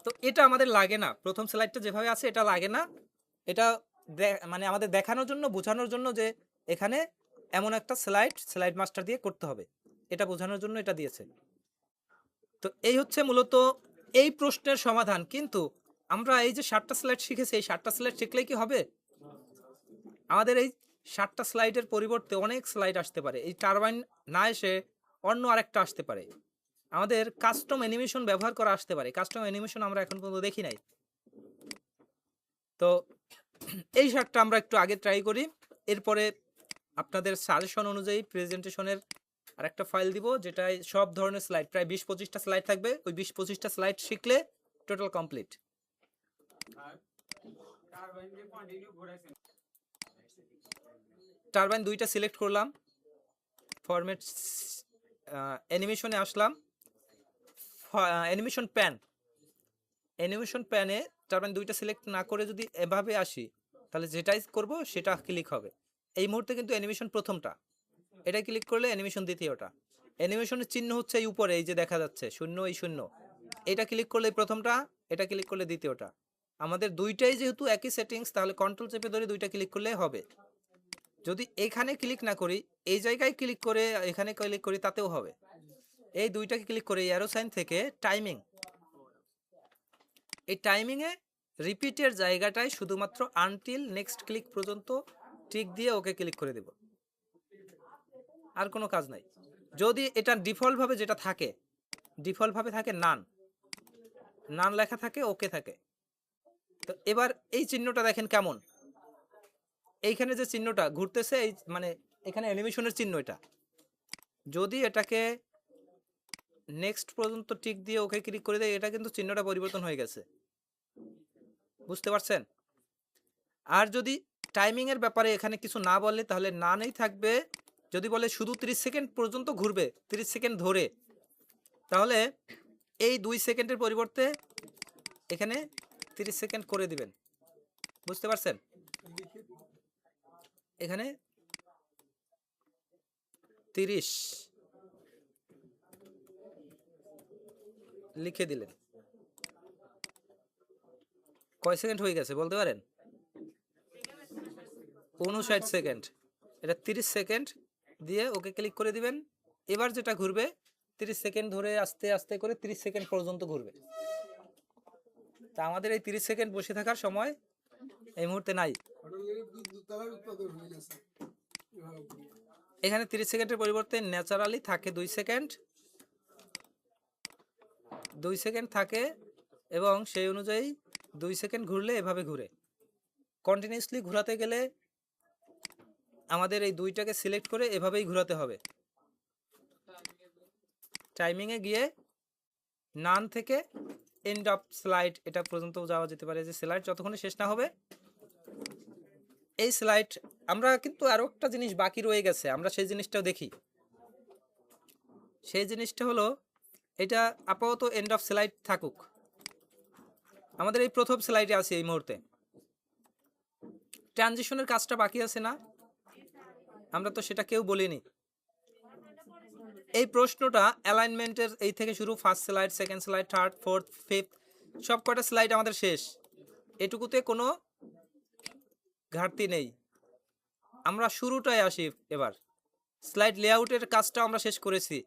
S1: তো এটা আমাদের লাগে না, প্রথম স্লাইডটা যেভাবে আছে এটা লাগে না। এটা মানে আমাদের দেখানোর জন্য, বোঝানোর জন্য যে এখানে এমন একটা স্লাইড মাস্টার দিয়ে করতে হবে, এটা বোঝানোর জন্য এটা দিয়েছে। তো এই হচ্ছে মূলত এই প্রশ্নের সমাধান। কিন্তু আমরা এই যে 7টা স্লাইড শিখেছি, এই 7টা স্লাইড শিখলেই কি হবে? আমাদের এই 7টা স্লাইডের পরিবর্তে অনেক স্লাইড আসতে পারে। এই টারবাইন না এসে অন্য আরেকটা আসতে পারে। আমাদের কাস্টম অ্যানিমেশন ব্যবহার করা আসতে পারে। কাস্টম অ্যানিমেশন আমরা এখন পর্যন্ত দেখি নাই। তো এই 7টা আমরা একটু আগে ট্রাই করি, এরপরে আপনাদের সাজেশন অনুযায়ী প্রেজেন্টেশনের আরেকটা ফাইল দিব, যেটায় সব ধরনের স্লাইড, প্রায় 20-25টা স্লাইড থাকবে। ওই 20-25টা স্লাইড শিখলে টোটাল কমপ্লিট। টারবাইন 2টা সিলেক্ট করলাম, ফরম্যাট অ্যানিমেশনে আসলাম, অ্যানিমেশন প্যান, অ্যানিমেশন প্যানে টারবাইন 2টা সিলেক্ট না করে যদি এভাবে আসি, তাহলে যেটাই করব সেটা ক্লিক হবে। এই মুহূর্তে কিন্তু অ্যানিমেশন প্রথমটা, এটা ক্লিক করলে অ্যানিমেশন দ্বিতীয়টা। অ্যানিমেশনের চিহ্ন হচ্ছে এই উপরে, এই যে দেখা যাচ্ছে শূন্য, এই শূন্য, এটা ক্লিক করলে প্রথমটা, এটা ক্লিক করলে দ্বিতীয়টা। আমাদের দুইটাই যেহেতু একই সেটিংস, তাহলে কন্ট্রোল চেপে ধরে 2টা ক্লিক করলে হবে। যদি এখানে ক্লিক না করি, এই জায়গায় ক্লিক করে এখানে ক্লিক করি, তাতেও হবে। এই 2টাকে ক্লিক করে অ্যারো সাইন থেকে টাইমিং, এই টাইমিংয়ে রিপিটের জায়গাটায় শুধুমাত্র আনটিল নেক্সট ক্লিক পর্যন্ত টিক দিয়ে ওকে ক্লিক করে দেব, আর কোনো কাজ নাই। যদি এটা ডিফল্টভাবে যেটা থাকে, ডিফল্টভাবে থাকে নান, নান লেখা থাকে, ওকে থাকে। তো এবার এই চিহ্নটা দেখেন কেমন, এইখানে যে চিহ্নটা ঘুরতেছে, এই মানে এখানে অ্যানিমেশনের চিহ্ন, এটা যদি এটাকে নেক্সট পর্যন্ত টিক দিয়ে ওকে ক্লিক করে দেয়, এটা কিন্তু চিহ্নটা পরিবর্তন হয়ে গেছে, বুঝতে পারছেন? আর যদি টাইমিং এর ব্যাপারে এখানে কিছু না বলে, তাহলে না নেই থাকবে যদি বলে শুধু 30 সেকেন্ড পর্যন্ত ঘুরবে, 30 সেকেন্ড ধরে, তাহলে এই 2 সেকেন্ডের পরিবর্তে এখানে 30 সেকেন্ড করে দিবেন। বুঝতে পারছেন? এখানে 30 লিখে দিলেন। কয় সেকেন্ড হয়ে গেছে বলতে পারেন? 59 সেকেন্ড। এটা 30 সেকেন্ড দিয়ে ওকে ক্লিক করে দিবেন। এবার যেটা ঘুরবে 30 সেকেন্ড ধরে আস্তে আস্তে করে 30 সেকেন্ড পর্যন্ত ঘুরবে। তা আমাদের এই 30 সেকেন্ড বসে থাকার সময় এই মুহূর্তে নাই। এখানে 30 সেকেন্ডের পরিবর্তে ন্যাচারালি থাকে 2 সেকেন্ড, 2 সেকেন্ড থাকে এবং সেই অনুযায়ী 2 সেকেন্ড ঘুরলে এভাবে ঘুরে। কন্টিনিউয়াসলি ঘোরাতে গেলে আমাদের এই দুইটাকে সিলেক্ট করে এভাবেই ঘোরাতে হবে। টাইমিংয়ে গিয়ে নান থেকে এন্ড অফ স্লাইড এটা পর্যন্ত যাওয়া যেতে পারে, যে স্লাইড যতক্ষণে শেষ না হবে। এই স্লাইড আমরা কিন্তু আরও একটা জিনিস বাকি রয়ে গেছে, আমরা সেই জিনিসটাও দেখি। সেই জিনিসটা হলো এটা আপাতত এন্ড অফ স্লাইড থাকুক। আমাদের এই প্রথম স্লাইডে আছে এই মুহূর্তে। ট্রানজিশনের কাজটা বাকি আছে না? আমরা তো সেটা কেউ বলিনি। এই প্রশ্নটা অ্যালাইনমেন্টের এই থেকে শুরু, first slide, second slide, third, fourth, fifth, সব কটা স্লাইড আমাদের শেষ। এটুকুতে কোনো ঘাটতি নেই। আমরা শুরুটায় আসি এবার। স্লাইড লেআউটের কাজটা আমরা শেষ করেছি,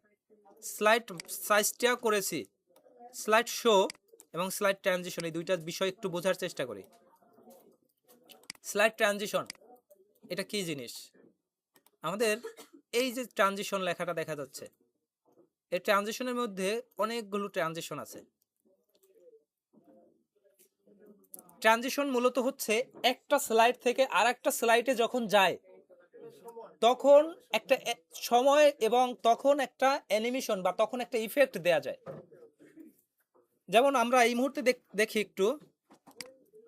S1: স্লাইড সাইজটাও করেছি, স্লাইড শো এবং স্লাইড ট্রানজিশন এই দুইটা বিষয় একটু বোঝার চেষ্টা করি। স্লাইড ট্রানজিশন এটা কি জিনিস? আমাদের এই যে ট্রানজিশন লেখাটা দেখা যাচ্ছে, এই ট্রানজিশনের মধ্যে অনেকগুলো ট্রানজিশন আছে। ট্রানজিশন মূলত হচ্ছে একটা স্লাইড থেকে আর একটা স্লাইডে যখন যায় তখন একটা সময় এবং তখন একটা অ্যানিমেশন বা তখন একটা ইফেক্ট দেয়া যায়। যেমন আমরা এই মুহূর্তে দেখি একটু,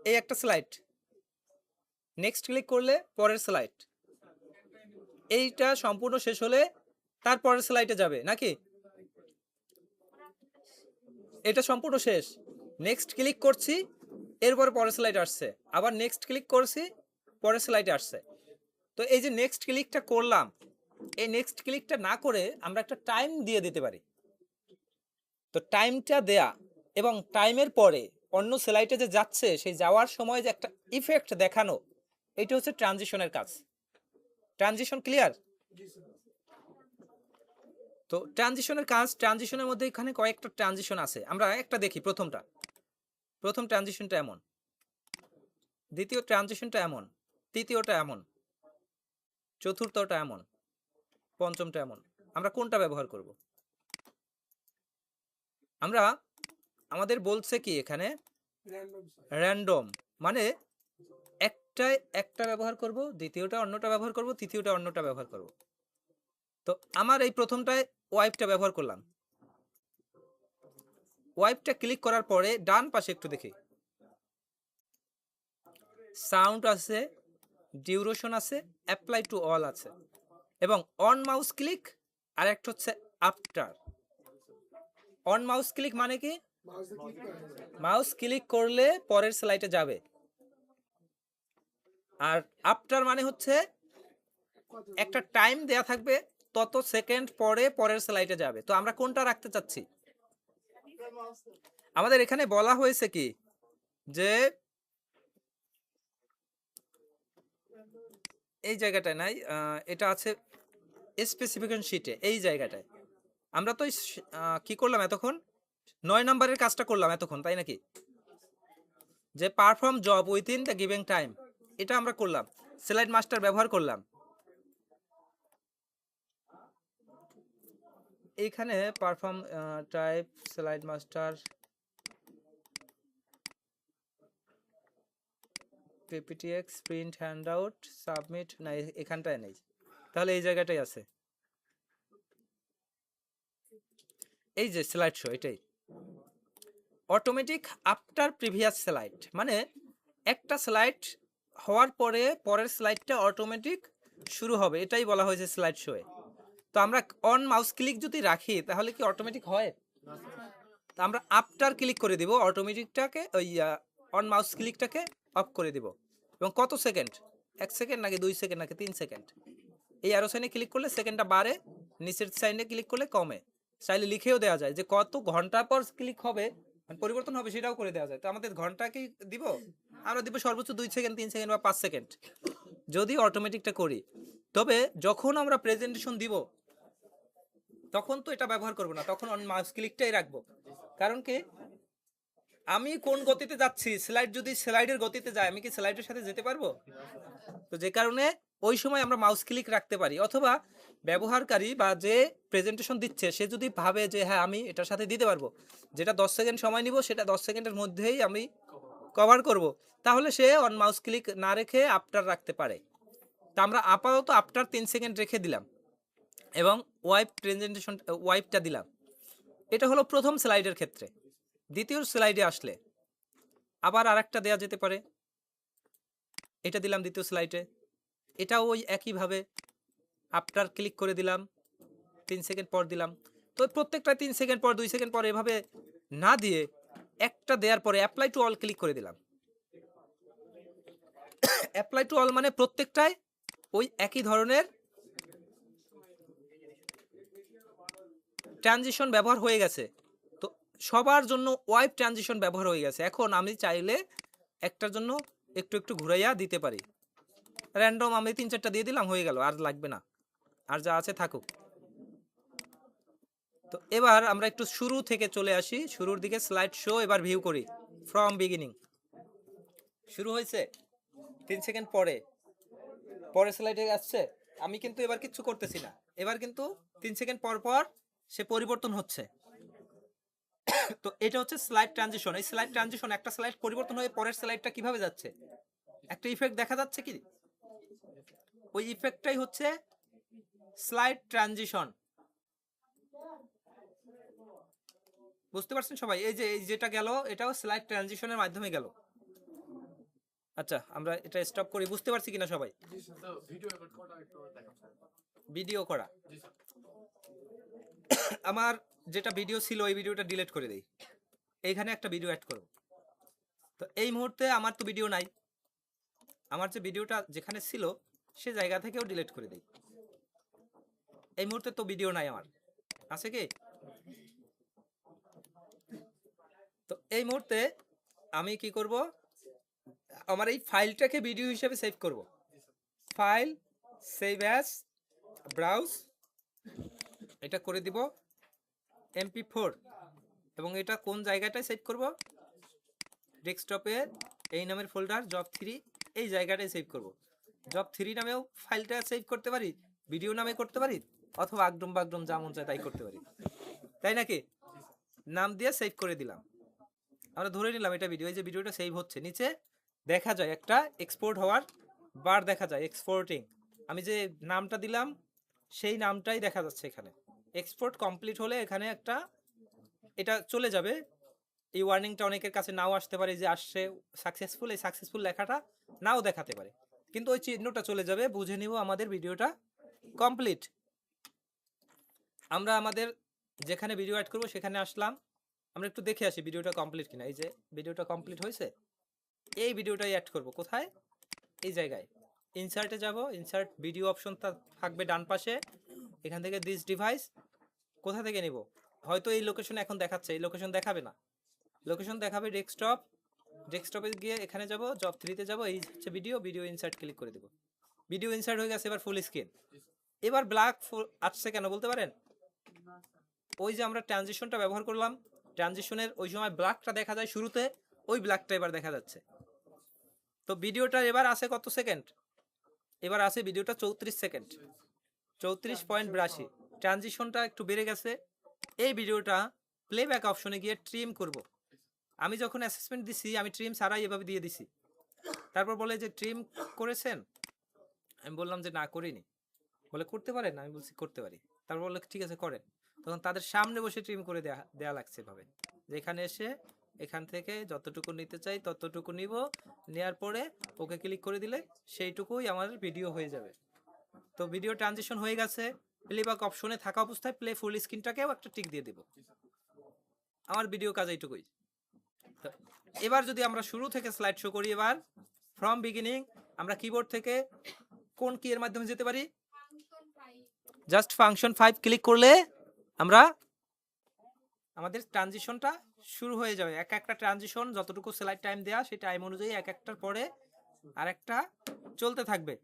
S1: এই একটা স্লাইড, নেক্সট ক্লিক করলে পরের স্লাইড, এইটা সম্পূর্ণ শেষ হলে তার পরের স্লাইডে যাবে নাকি? এটা সম্পূর্ণ শেষ, নেক্সট ক্লিক করছি, এরপরে পরের স্লাইড আসছে, আবার নেক্সট ক্লিক করছি, পরের স্লাইডে আসছে। তো এই যে নেক্সট ক্লিকটা করলাম, এই নেক্সট ক্লিকটা না করে আমরা একটা টাইম দিয়ে দিতে পারি। তো টাইমটা দেয়া এবং টাইমের পরে অন্য স্লাইডে যে যাচ্ছে সেই যাওয়ার সময় যে একটা ইফেক্ট দেখানো, এটা হচ্ছে ট্রানজিশনের কাজ। Transition clear? তো ট্রানজিশনের কাজ, ট্রানজিশনের মধ্যে এখানে কয়েকটা ট্রানজিশন আছে, আমরা একটা দেখি। প্রথম ট্রানজিশনটা এমন, দ্বিতীয় ট্রানজিশনটা এমন, তৃতীয়টা এমন, চতুর্থটা এমন, পঞ্চমটা এমন। আমরা কোনটা ব্যবহার করব? আমরা আমাদের বলছে কি এখানে র্যান্ডম, মানে একটা ব্যবহার করব, দ্বিতীয়টা অন্যটা ব্যবহার করব, তৃতীয়টা অন্যটা ব্যবহার করব। তো আমার এই প্রথমটায় ওয়াইপটা ব্যবহার করলাম। ওয়াইপটা ক্লিক করার পরে ডান পাশে একটু দেখি, সাউন্ড আছে, ডিউরেশন আছে, অ্যাপ্লাই টু অল আছে এবং অন মাউস ক্লিক, আর একটা হচ্ছে আফটার। অন মাউস ক্লিক মানে কি? মাউস ক্লিক করলে পরের স্লাইডে যাবে। আর আফটার মানে হচ্ছে একটা টাইম দেয়া থাকবে, তত সেকেন্ড পরে পরের স্লাইডে যাবে। তো আমরা কোনটা রাখতে চাচ্ছি? আমাদের এখানে বলা হয়েছে কি যে এই জায়গাটায় নাই, এটা আছে স্পেসিফিকেশন শিটে, এই জায়গাটায়। আমরা তো কি করলাম এতক্ষণ? 9 নম্বরের কাজটা করলাম এতক্ষণ, তাই নাকি? যে perform job within the given time, এটা আমরা করলাম, স্লাইড মাস্টার ব্যবহার করলাম। এইখানে perform type slide master PPTX print handout submit, না এখানটায় নেই, তাহলে এই জায়গাটাই আছে। এই যে স্লাইড শো, এটাই অটোমেটিক আফটার প্রিভিয়াস স্লাইড, মানে একটা স্লাইড হওয়ার পরে পরের স্লাইডটা অটোমেটিক শুরু হবে, এটাই বলা হয়েছে স্লাইড শোয়ে। তো আমরা অন মাউস ক্লিক যদি রাখি তাহলে কি অটোমেটিক হয়? তো আমরা আফটার ক্লিক করে দিব, অটোমেটিকটাকে ওই অন মাউস ক্লিকটাকে অফ করে দিব। এবং কত সেকেন্ড, 1 সেকেন্ড নাকি 2 সেকেন্ড নাকি 3 সেকেন্ড, এই অ্যারো সাইনে ক্লিক করলে সেকেন্ডটা বাড়ে, নিচের সাইনে ক্লিক করলে কমে। চাইলে লিখেও দেওয়া যায় যে কত ঘন্টা পর ক্লিক হবে, মানে পরিবর্তন হবে, সেটাও করে দেওয়া যায়। তো আমাদের ঘন্টা কি দিব, আমরা দিব সর্বোচ্চ 2 সেকেন্ড, 3 সেকেন্ড বা 5 সেকেন্ড, যদি অটোমেটিকটা করি। তবে যখন আমরা প্রেজেন্টেশন দিব তখন তো এটা ব্যবহার করব না, তখন অন মাউস ক্লিকটাই রাখবো। কারণ কি, আমি কোন গতিতে যাচ্ছি, স্লাইড যদি স্লাইডের গতিতে যায়, আমি কি স্লাইডের সাথে যেতে পারবো? তো যে কারণে ওই সময় আমরা মাউস ক্লিক রাখতে পারি। অথবা ব্যবহারকারী বা যে প্রেজেন্টেশন দিচ্ছে সে যদি ভাবে যে হ্যাঁ আমি এটার সাথে দিতে পারবো, যেটা 10 সেকেন্ড সময় নিব সেটা 10 সেকেন্ডের মধ্যেই আমি কভার করব, তাহলে সে অন মাউস ক্লিক না রেখে আফটার রাখতে পারে। তা আমরা আপাতত আফটার 3 সেকেন্ড রেখে দিলাম এবং ওয়াইপ প্রেজেন্টেশন ওয়াইপটা দিলাম। এটা হলো প্রথম স্লাইডের ক্ষেত্রে। দ্বিতীয় স্লাইডে আসলে আবার আরেকটা দেওয়া যেতে পারে, এটা দিলাম দ্বিতীয় স্লাইডে, এটাও ওই একইভাবে আফটার ক্লিক করে দিলাম, 3 সেকেন্ড পর দিলাম। তো প্রত্যেকটা 3 সেকেন্ড পর 2 সেকেন্ড পর এভাবে না দিয়ে একটা দেওয়ার পরে অ্যাপ্লাই টু অল ক্লিক করে দিলাম। অ্যাপ্লাই টু অল মানে প্রত্যেকটাই ওই একই ধরনের ট্রানজিশন ব্যবহার হয়ে গেছে। তো সবার জন্য ওয়াইপ ট্রানজিশন ব্যবহার হয়ে গেছে। এখন আমি চাইলে একটার জন্য একটু একটু ঘুরাইয়া দিতে পারি, র্যান্ডম আমি 3-4টা দিয়ে দিলাম, হয়ে গেল, আর লাগবে না, আর যা আছে থাকুক। তো এবার আমরা একটু শুরু থেকে চলে আসি, শুরুর দিকে স্লাইড শো এবার ভিউ করি ফ্রম বিগিনিং। শুরু হয়েছে 3 সেকেন্ড পরে, পরের স্লাইডে আসছে। আমি কিন্তু এবার কিচ্ছু করতেছি না, এবার কিন্তু 3 সেকেন্ড পর পর সে পরিবর্তন হচ্ছে। তো এটা হচ্ছে স্লাইড ট্রানজিশন। এই স্লাইড ট্রানজিশন, একটা স্লাইড পরিবর্তন হয়ে পরের স্লাইডটা কিভাবে যাচ্ছে, একটা ইফেক্ট দেখা যাচ্ছে কি, ওই ইফেক্টটাই হচ্ছে স্লাইড ট্রানজিশন। বুঝতে পারছেন সবাই? এই যে যেটা গেল এটাও স্লাইড ট্রানজিশনের মাধ্যমে গেল। আচ্ছা আমরা এটা স্টপ করি, বুঝতে পারছি কিনা সবাই? ভিডিও করা, আমার যেটা ভিডিও ছিল এই ভিডিওটা ডিলিট করে দেই, এইখানে একটা ভিডিও অ্যাড করব। তো এই মুহূর্তে আমার তো ভিডিও নাই, আমার যে ভিডিওটা যেখানে ছিল সে জায়গা থেকেও ডিলিট করে দেই। এই মুহূর্তে তো ভিডিও নাই আমার, আছে কি? তো এই মুহূর্তে আমি কি করব, আমার এই ফাইলটাকে ভিডিও হিসেবে সেভ করব। ফাইল, সেভ অ্যাজ, ব্রাউজ, এটা করে দিব MP4, এবং এটা কোন জায়গাটায় সেভ করব, ডেস্কটপে এই নামের ফোল্ডার জব 3, এই জায়গাটায় সেভ করব। জব 3 নামেও ফাইলটা সেভ করতে পারি, ভিডিও নামে করতে পারি, অথবা আগডম বাগডম যা মন চায় তাই করতে পারি, তাই নাকি? নাম দিয়ে সেভ করে দিলাম, আমরা ধরে নিলাম এটা ভিডিও। এই যে ভিডিওটা সেভ হচ্ছে, নিচে দেখা যায় একটা এক্সপোর্ট হওয়ার বার দেখা যায়, এক্সপোর্টিং। আমি যে নামটা দিলাম সেই নামটাই দেখা যাচ্ছে এখানে। এক্সপোর্ট কমপ্লিট হলে এখানে একটা এটা চলে যাবে। এই ওয়ার্নিংটা অনেকের কাছে নাও আসতে পারে যে আসছে সাকসেসফুল, এই সাকসেসফুল লেখাটা নাও দেখাতে পারে, কিন্তু ওই চিহ্নটা চলে যাবে, বুঝে নিব আমাদের ভিডিওটা কমপ্লিট। আমরা আমাদের যেখানে ভিডিও অ্যাড করব সেখানে আসলাম, আমরা একটু দেখে আসি ভিডিওটা কমপ্লিট কিনা। এই যে ভিডিওটা কমপ্লিট হয়েছে, এই ভিডিওটাই অ্যাড করব কোথায়, এই জায়গায় ইনসার্টে যাব, ইনসার্ট ভিডিও অপশনটা থাকবে ডান পাশে, এখান থেকে দিস ডিভাইস কোথা থেকে নিব, হয়তো এই লোকেশন এখন দেখাচ্ছে, এই লোকেশন দেখাবে না, লোকেশন দেখাবে ডেস্কটপ, ডেস্কটপে গিয়ে এখানে যাব, জব 3-তে যাব, এই হচ্ছে ভিডিও, ভিডিও ইনসার্ট ক্লিক করে দেব। ভিডিও ইনসার্ট হয়ে গেছে, এবার ফুল স্ক্রিন। এবার ব্ল্যাক আসছে কেন বলতে পারেন? ওই যে আমরা ট্রানজিশনটা ব্যবহার করলাম, ট্রানজিশনের ওই সময় ব্ল্যাকটা দেখা যায় শুরুতে, ওই ব্ল্যাকটা এবার দেখা যাচ্ছে। তো ভিডিওটা এবার আছে কত সেকেন্ড, এবার আছে ভিডিওটা 34 সেকেন্ড, 34.82। ট্রানজিশনটা একটু বেড়ে গেছে। এই ভিডিওটা প্লেব্যাক অপশনে গিয়ে ট্রিম করব। আমি যখন অ্যাসেসমেন্ট দিছি আমি ট্রিম ছাড়াই এভাবে দিয়ে দিছি, তারপর বলে যে ট্রিম করেছেন, আমি বললাম যে না করিনি, বলে করতে পারেন, আমি বলছি করতে পারি, তারপর বললো ঠিক আছে করেন। তখন তাদের সামনে বসে ট্রিম করে দেয়া লাগছে এভাবে, যে এখানে এসে এখান থেকে যতটুকু নিতে চাই ততটুকু নিব, নেওয়ার পরে ওকে ক্লিক করে দিলে সেইটুকুই আমার ভিডিও হয়ে যাবে। তো ভিডিও ট্রানজিশন হয়ে গেছে, প্লেব্যাক অপশনে থাকা অবস্থায় প্লে ফুল স্ক্রিনটাকেও একটা টিক দিয়ে দেব। আমার ভিডিও কাজ এইটুকুই। তো এবার যদি আমরা শুরু থেকে স্লাইড শো করি, এবার ফ্রম বিগিনিং আমরা কিবোর্ড থেকে কোন কি এর মাধ্যমে যেতে পারি, জাস্ট ফাংশন 5 ক্লিক করলে আমরা আমাদের ট্রানজিশনটা শুরু হয়ে যাবে। এক একটা ট্রানজিশন যতটুকু স্লাইড টাইম দেয়া সেই টাইম অনুযায়ী এক একটার পরে আর একটা চলতে থাকবে।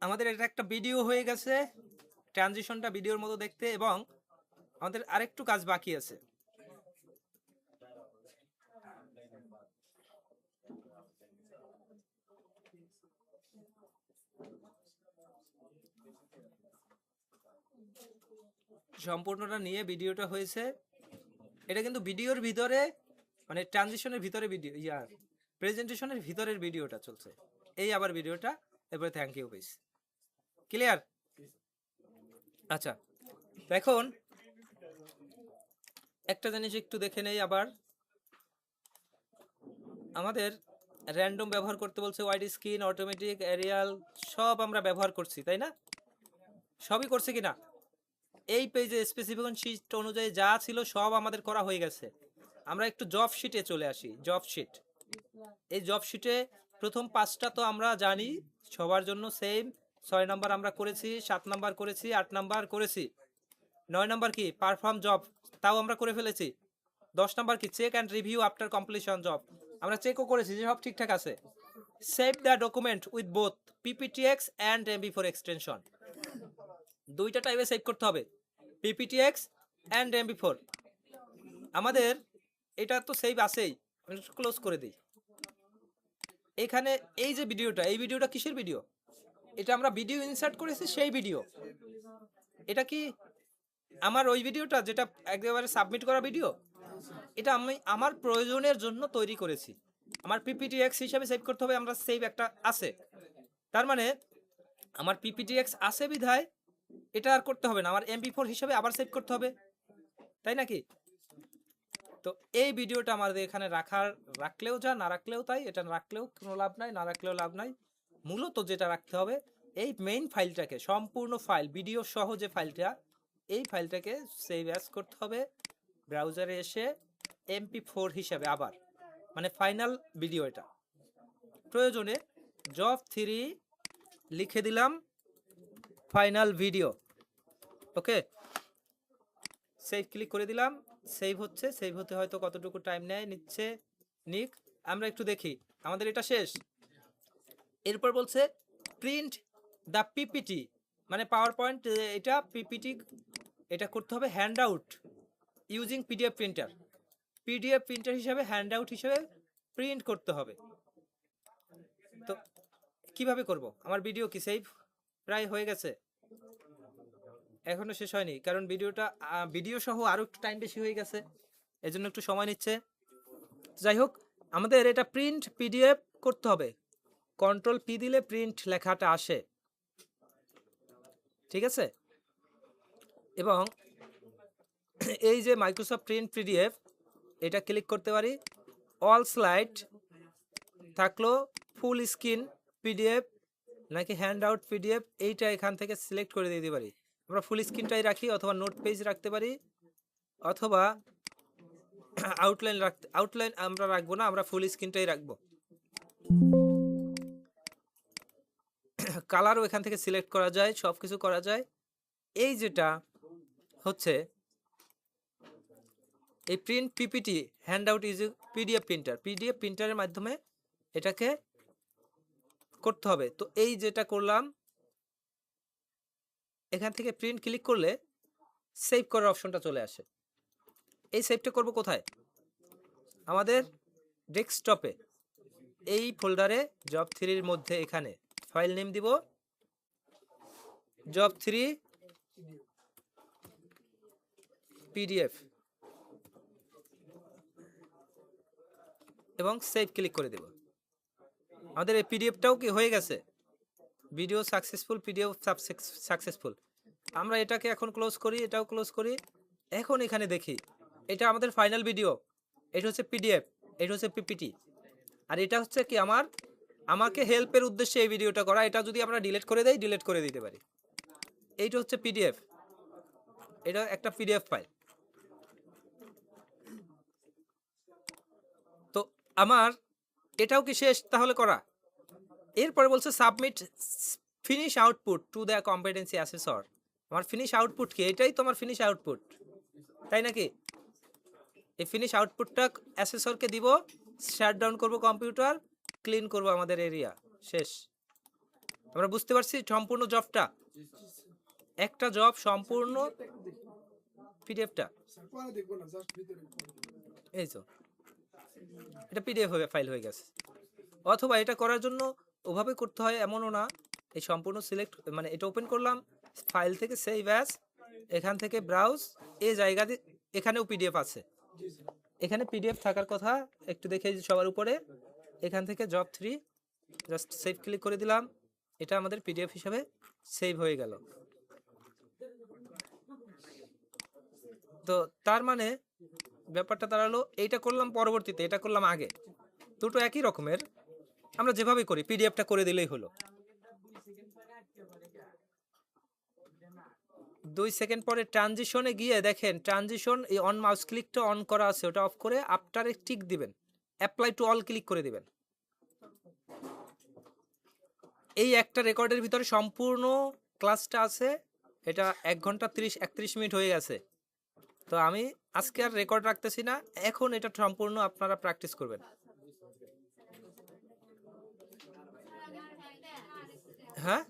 S1: আমাদের এটা একটা ভিডিও হয়ে গেছে, ট্রানজিশনটা ভিডিওর মতো দেখতে, এবং আমাদের আরেকটু কাজ বাকি আছে। সম্পূর্ণটা নিয়ে ভিডিওটা হয়েছে, এটা কিন্তু ভিডিওর ভিতরে মানে ট্রানজিশনের ভিতরে ভিডিও প্রেজেন্টেশনের ভিতরের ভিডিওটা চলছে। এই আবার ভিডিওটা, এরপরে থ্যাংক ইউ বেশ ক্লিয়ার। আচ্ছা, তো এখন একটা জিনিস একটু দেখে নেই, আবার আমাদের র্যান্ডম ব্যবহার করতে বলছে, ওয়াইড স্ক্রিন, অটোমেটিক, এরিয়াল, সব আমরা ব্যবহার করছি তাই না? সবই করছি কিনা? এই পেজে স্পেসিফিকেশন শিট অনুযায়ী যা ছিল সব আমাদের করা হয়ে গেছে। আমরা একটু জব শিটে চলে আসি। জব শিট, এই জব শিটে প্রথম 5টা তো আমরা জানি সবার জন্য সেম। 6 নাম্বার আমরা করেছি, 7 নাম্বার করেছি, 8 নাম্বার করেছি, 9 নাম্বার কি পারফর্ম জব, তাও আমরা করে ফেলেছি। 10 নাম্বার কি check and review after completion job, আমরা চেকও করেছি যে সব ঠিকঠাক আছে। Save the document with both PPTX and MP four extension, দুইটা টাইপে সেভ করতে হবে, পিপিটিএক্স অ্যান্ড এমবি4। আমাদের এটা তো সেভ আছেই, ক্লোজ করে দিই। এখানে এই যে ভিডিওটা, এই ভিডিওটা কিসের ভিডিও? এটা আমরা ভিডিও ইনসার্ট করেছি সেই ভিডিও। এটা কি আমার ওই ভিডিওটা যেটা একেবারে সাবমিট করা ভিডিও? এটা আমি আমার প্রয়োজনের জন্য তৈরি করেছি। আমার পিপিটিএক্স হিসাবে সেভ করতে হবে, আমরা সেভ একটা আছে, তার মানে আমার পিপিটিএক্স আছে বিধায় এটা আর করতে হবে না, আমার এমবি4 হিসাবে আবার সেভ করতে হবে, তাই নাকি? তো এই ভিডিওটা আমাদের এখানে রাখলেও যা, না রাখলেও তাই। এটা রাখলেও কোনো লাভ নাই, না রাখলেও লাভ নাই। মূলত যেটা রাখতে হবে এই মেইন ফাইলটাকে, সম্পূর্ণ ফাইল ভিডিও সহ যে ফাইলটা, এই ফাইলটাকে সেভ অ্যাজ করতে হবে ব্রাউজারে এসে এমপি4 হিসাবে আবার, মানে ফাইনাল ভিডিও। এটা প্রয়োজনে জব 3 লিখে দিলাম ফাইনাল ভিডিও, ওকে, সেভ ক্লিক করে দিলাম। সেভ হচ্ছে, সেভ হতে হয়তো কতটুকু টাইম নিচ্ছে নিক, আমরা একটু দেখি। আমাদের এটা শেষ। এরপর বলছে প্রিন্ট দ্য পিপিটি, মানে পাওয়ার পয়েন্ট, এটা পিপিটি এটা করতে হবে hand out using PDF printer. PDF printer হিসাবে হ্যান্ড আউট হিসাবে প্রিন্ট করতে হবে। তো কিভাবে করব? আমার ভিডিও কি সেভ প্রায় হয়ে গেছে, এখনো শেষ হয়নি, কারণ ভিডিও সহ আরো একটু টাইম বেশি হয়ে গেছে, এজন্য একটু সময় নিচ্ছে। যাই হোক, আমাদের এটা প্রিন্ট পিডিএফ করতে হবে। কন্ট্রোল পি দিলে প্রিন্ট লেখাটা আসে, ঠিক আছে? এবং এই যে মাইক্রোসফট প্রিন্ট পিডিএফ, এটা ক্লিক করতে পারি। অল স্লাইড থাকলো, ফুল স্ক্রিন পিডিএফ নাকি হ্যান্ড আউট পিডিএফ, এইটা এখান থেকে সিলেক্ট করে দিতে পারি। আমরা ফুল স্ক্রিনটাই রাখি, অথবা নোট পেজ রাখতে পারি, অথবা আউটলাইন আমরা রাখবো না, আমরা ফুল স্ক্রিনটাই রাখবো। কালারও এখান থেকে সিলেক্ট করা যায়, সব কিছু করা যায়। এই যেটা হচ্ছে এই print PPT handout is PDF printer, PDF প্রিন্টারের মাধ্যমে এটাকে করতে হবে। তো এই যেটা করলাম, এখান থেকে প্রিন্ট ক্লিক করলে সেভ করার অপশনটা চলে আসে। এই সেভটা করব কোথায়? আমাদের ডেস্কটপে, এই ফোল্ডারে জব 3-এর মধ্যে এখানে ফাইল নেম দিব জব 3 পিডিএফ এবং সেভ ক্লিক করে দেব। আমাদের এই পিডিএফটাও কি হয়ে গেছে, ভিডিও সাকসেসফুল, পিডিএফ সাকসেসফুল। আমরা এটাকে এখন ক্লোজ করি, এটাও ক্লোজ করি। এখন এখানে দেখি, এটা আমাদের ফাইনাল ভিডিও, এটা হচ্ছে পিডিএফ, এটা হচ্ছে পিপিটি। আর এটা হচ্ছে কি আমাকে হেল্পের উদ্দেশ্যে এই ভিডিওটা করা। এটা যদি আমরা ডিলিট করে দেই, ডিলিট করে দিতে পারি। এইটা হচ্ছে পিডিএফ, এটা একটা পিডিএফ ফাইল। তো আমার এটাও কি শেষ তাহলে করা? এরপরে বলছে submit finish output to the competency assessor. আমার ফিনিশ আউটপুট কি? এটাই তো আমার ফিনিশ আউটপুট, তাই নাকি? এই ফিনিশ আউটপুটটা অ্যাসেসরকে দিব, শাট ডাউন করবো কম্পিউটার, ক্লিন করবো আমাদের এরিয়া, শেষ। আমরা বুঝতে পারছি সম্পূর্ণ জবটা, একটা জব সম্পূর্ণ পিডিএফটা এই তো, এটা পিডিএফ ফাইল হয়ে গেছে। অথবা এটা করার জন্য ওভাবে করতে হয় এমনও না, এই সম্পূর্ণ সিলেক্ট মানে এটা ওপেন করলাম, ফাইল থেকে সেভ অ্যাজ, এখান থেকে ব্রাউজ, এই জায়গাতে এখানেও পিডিএফ আছে, এখানে পিডিএফ থাকার কথা, একটু দেখে সবার উপরে, এখান থেকে জব 3 জাস্ট সেভ ক্লিক করে দিলাম, এটা আমাদের পিডিএফ হিসাবে সেভ হয়ে গেল। তো তার মানে ব্যাপারটা দাঁড়ালো, এইটা করলাম পরবর্তীতে, এটা করলাম আগে, দুটো একই রকমের, আমরা যেভাবে করি পিডিএফটা করে দিলেই হলো। 2 সেকেন্ড পরে ট্রানজিশনে গিয়ে দেখেন, ট্রানজিশন এই অন মাউস ক্লিকটা অন করা আছে, ওটা অফ করে আফটারে টিক দিবেন, অ্যাপ্লাই টু অল ক্লিক করে দিবেন। এই একটা রেকর্ডের ভিতরে সম্পূর্ণ ক্লাসটা আছে, এটা 1 ঘন্টা 31 মিনিট হয়ে গেছে। তো আমি আজকে আর রেকর্ড রাখতেছি না, এখন এটা সম্পূর্ণ আপনারা প্র্যাকটিস করবেন। হ্যাঁ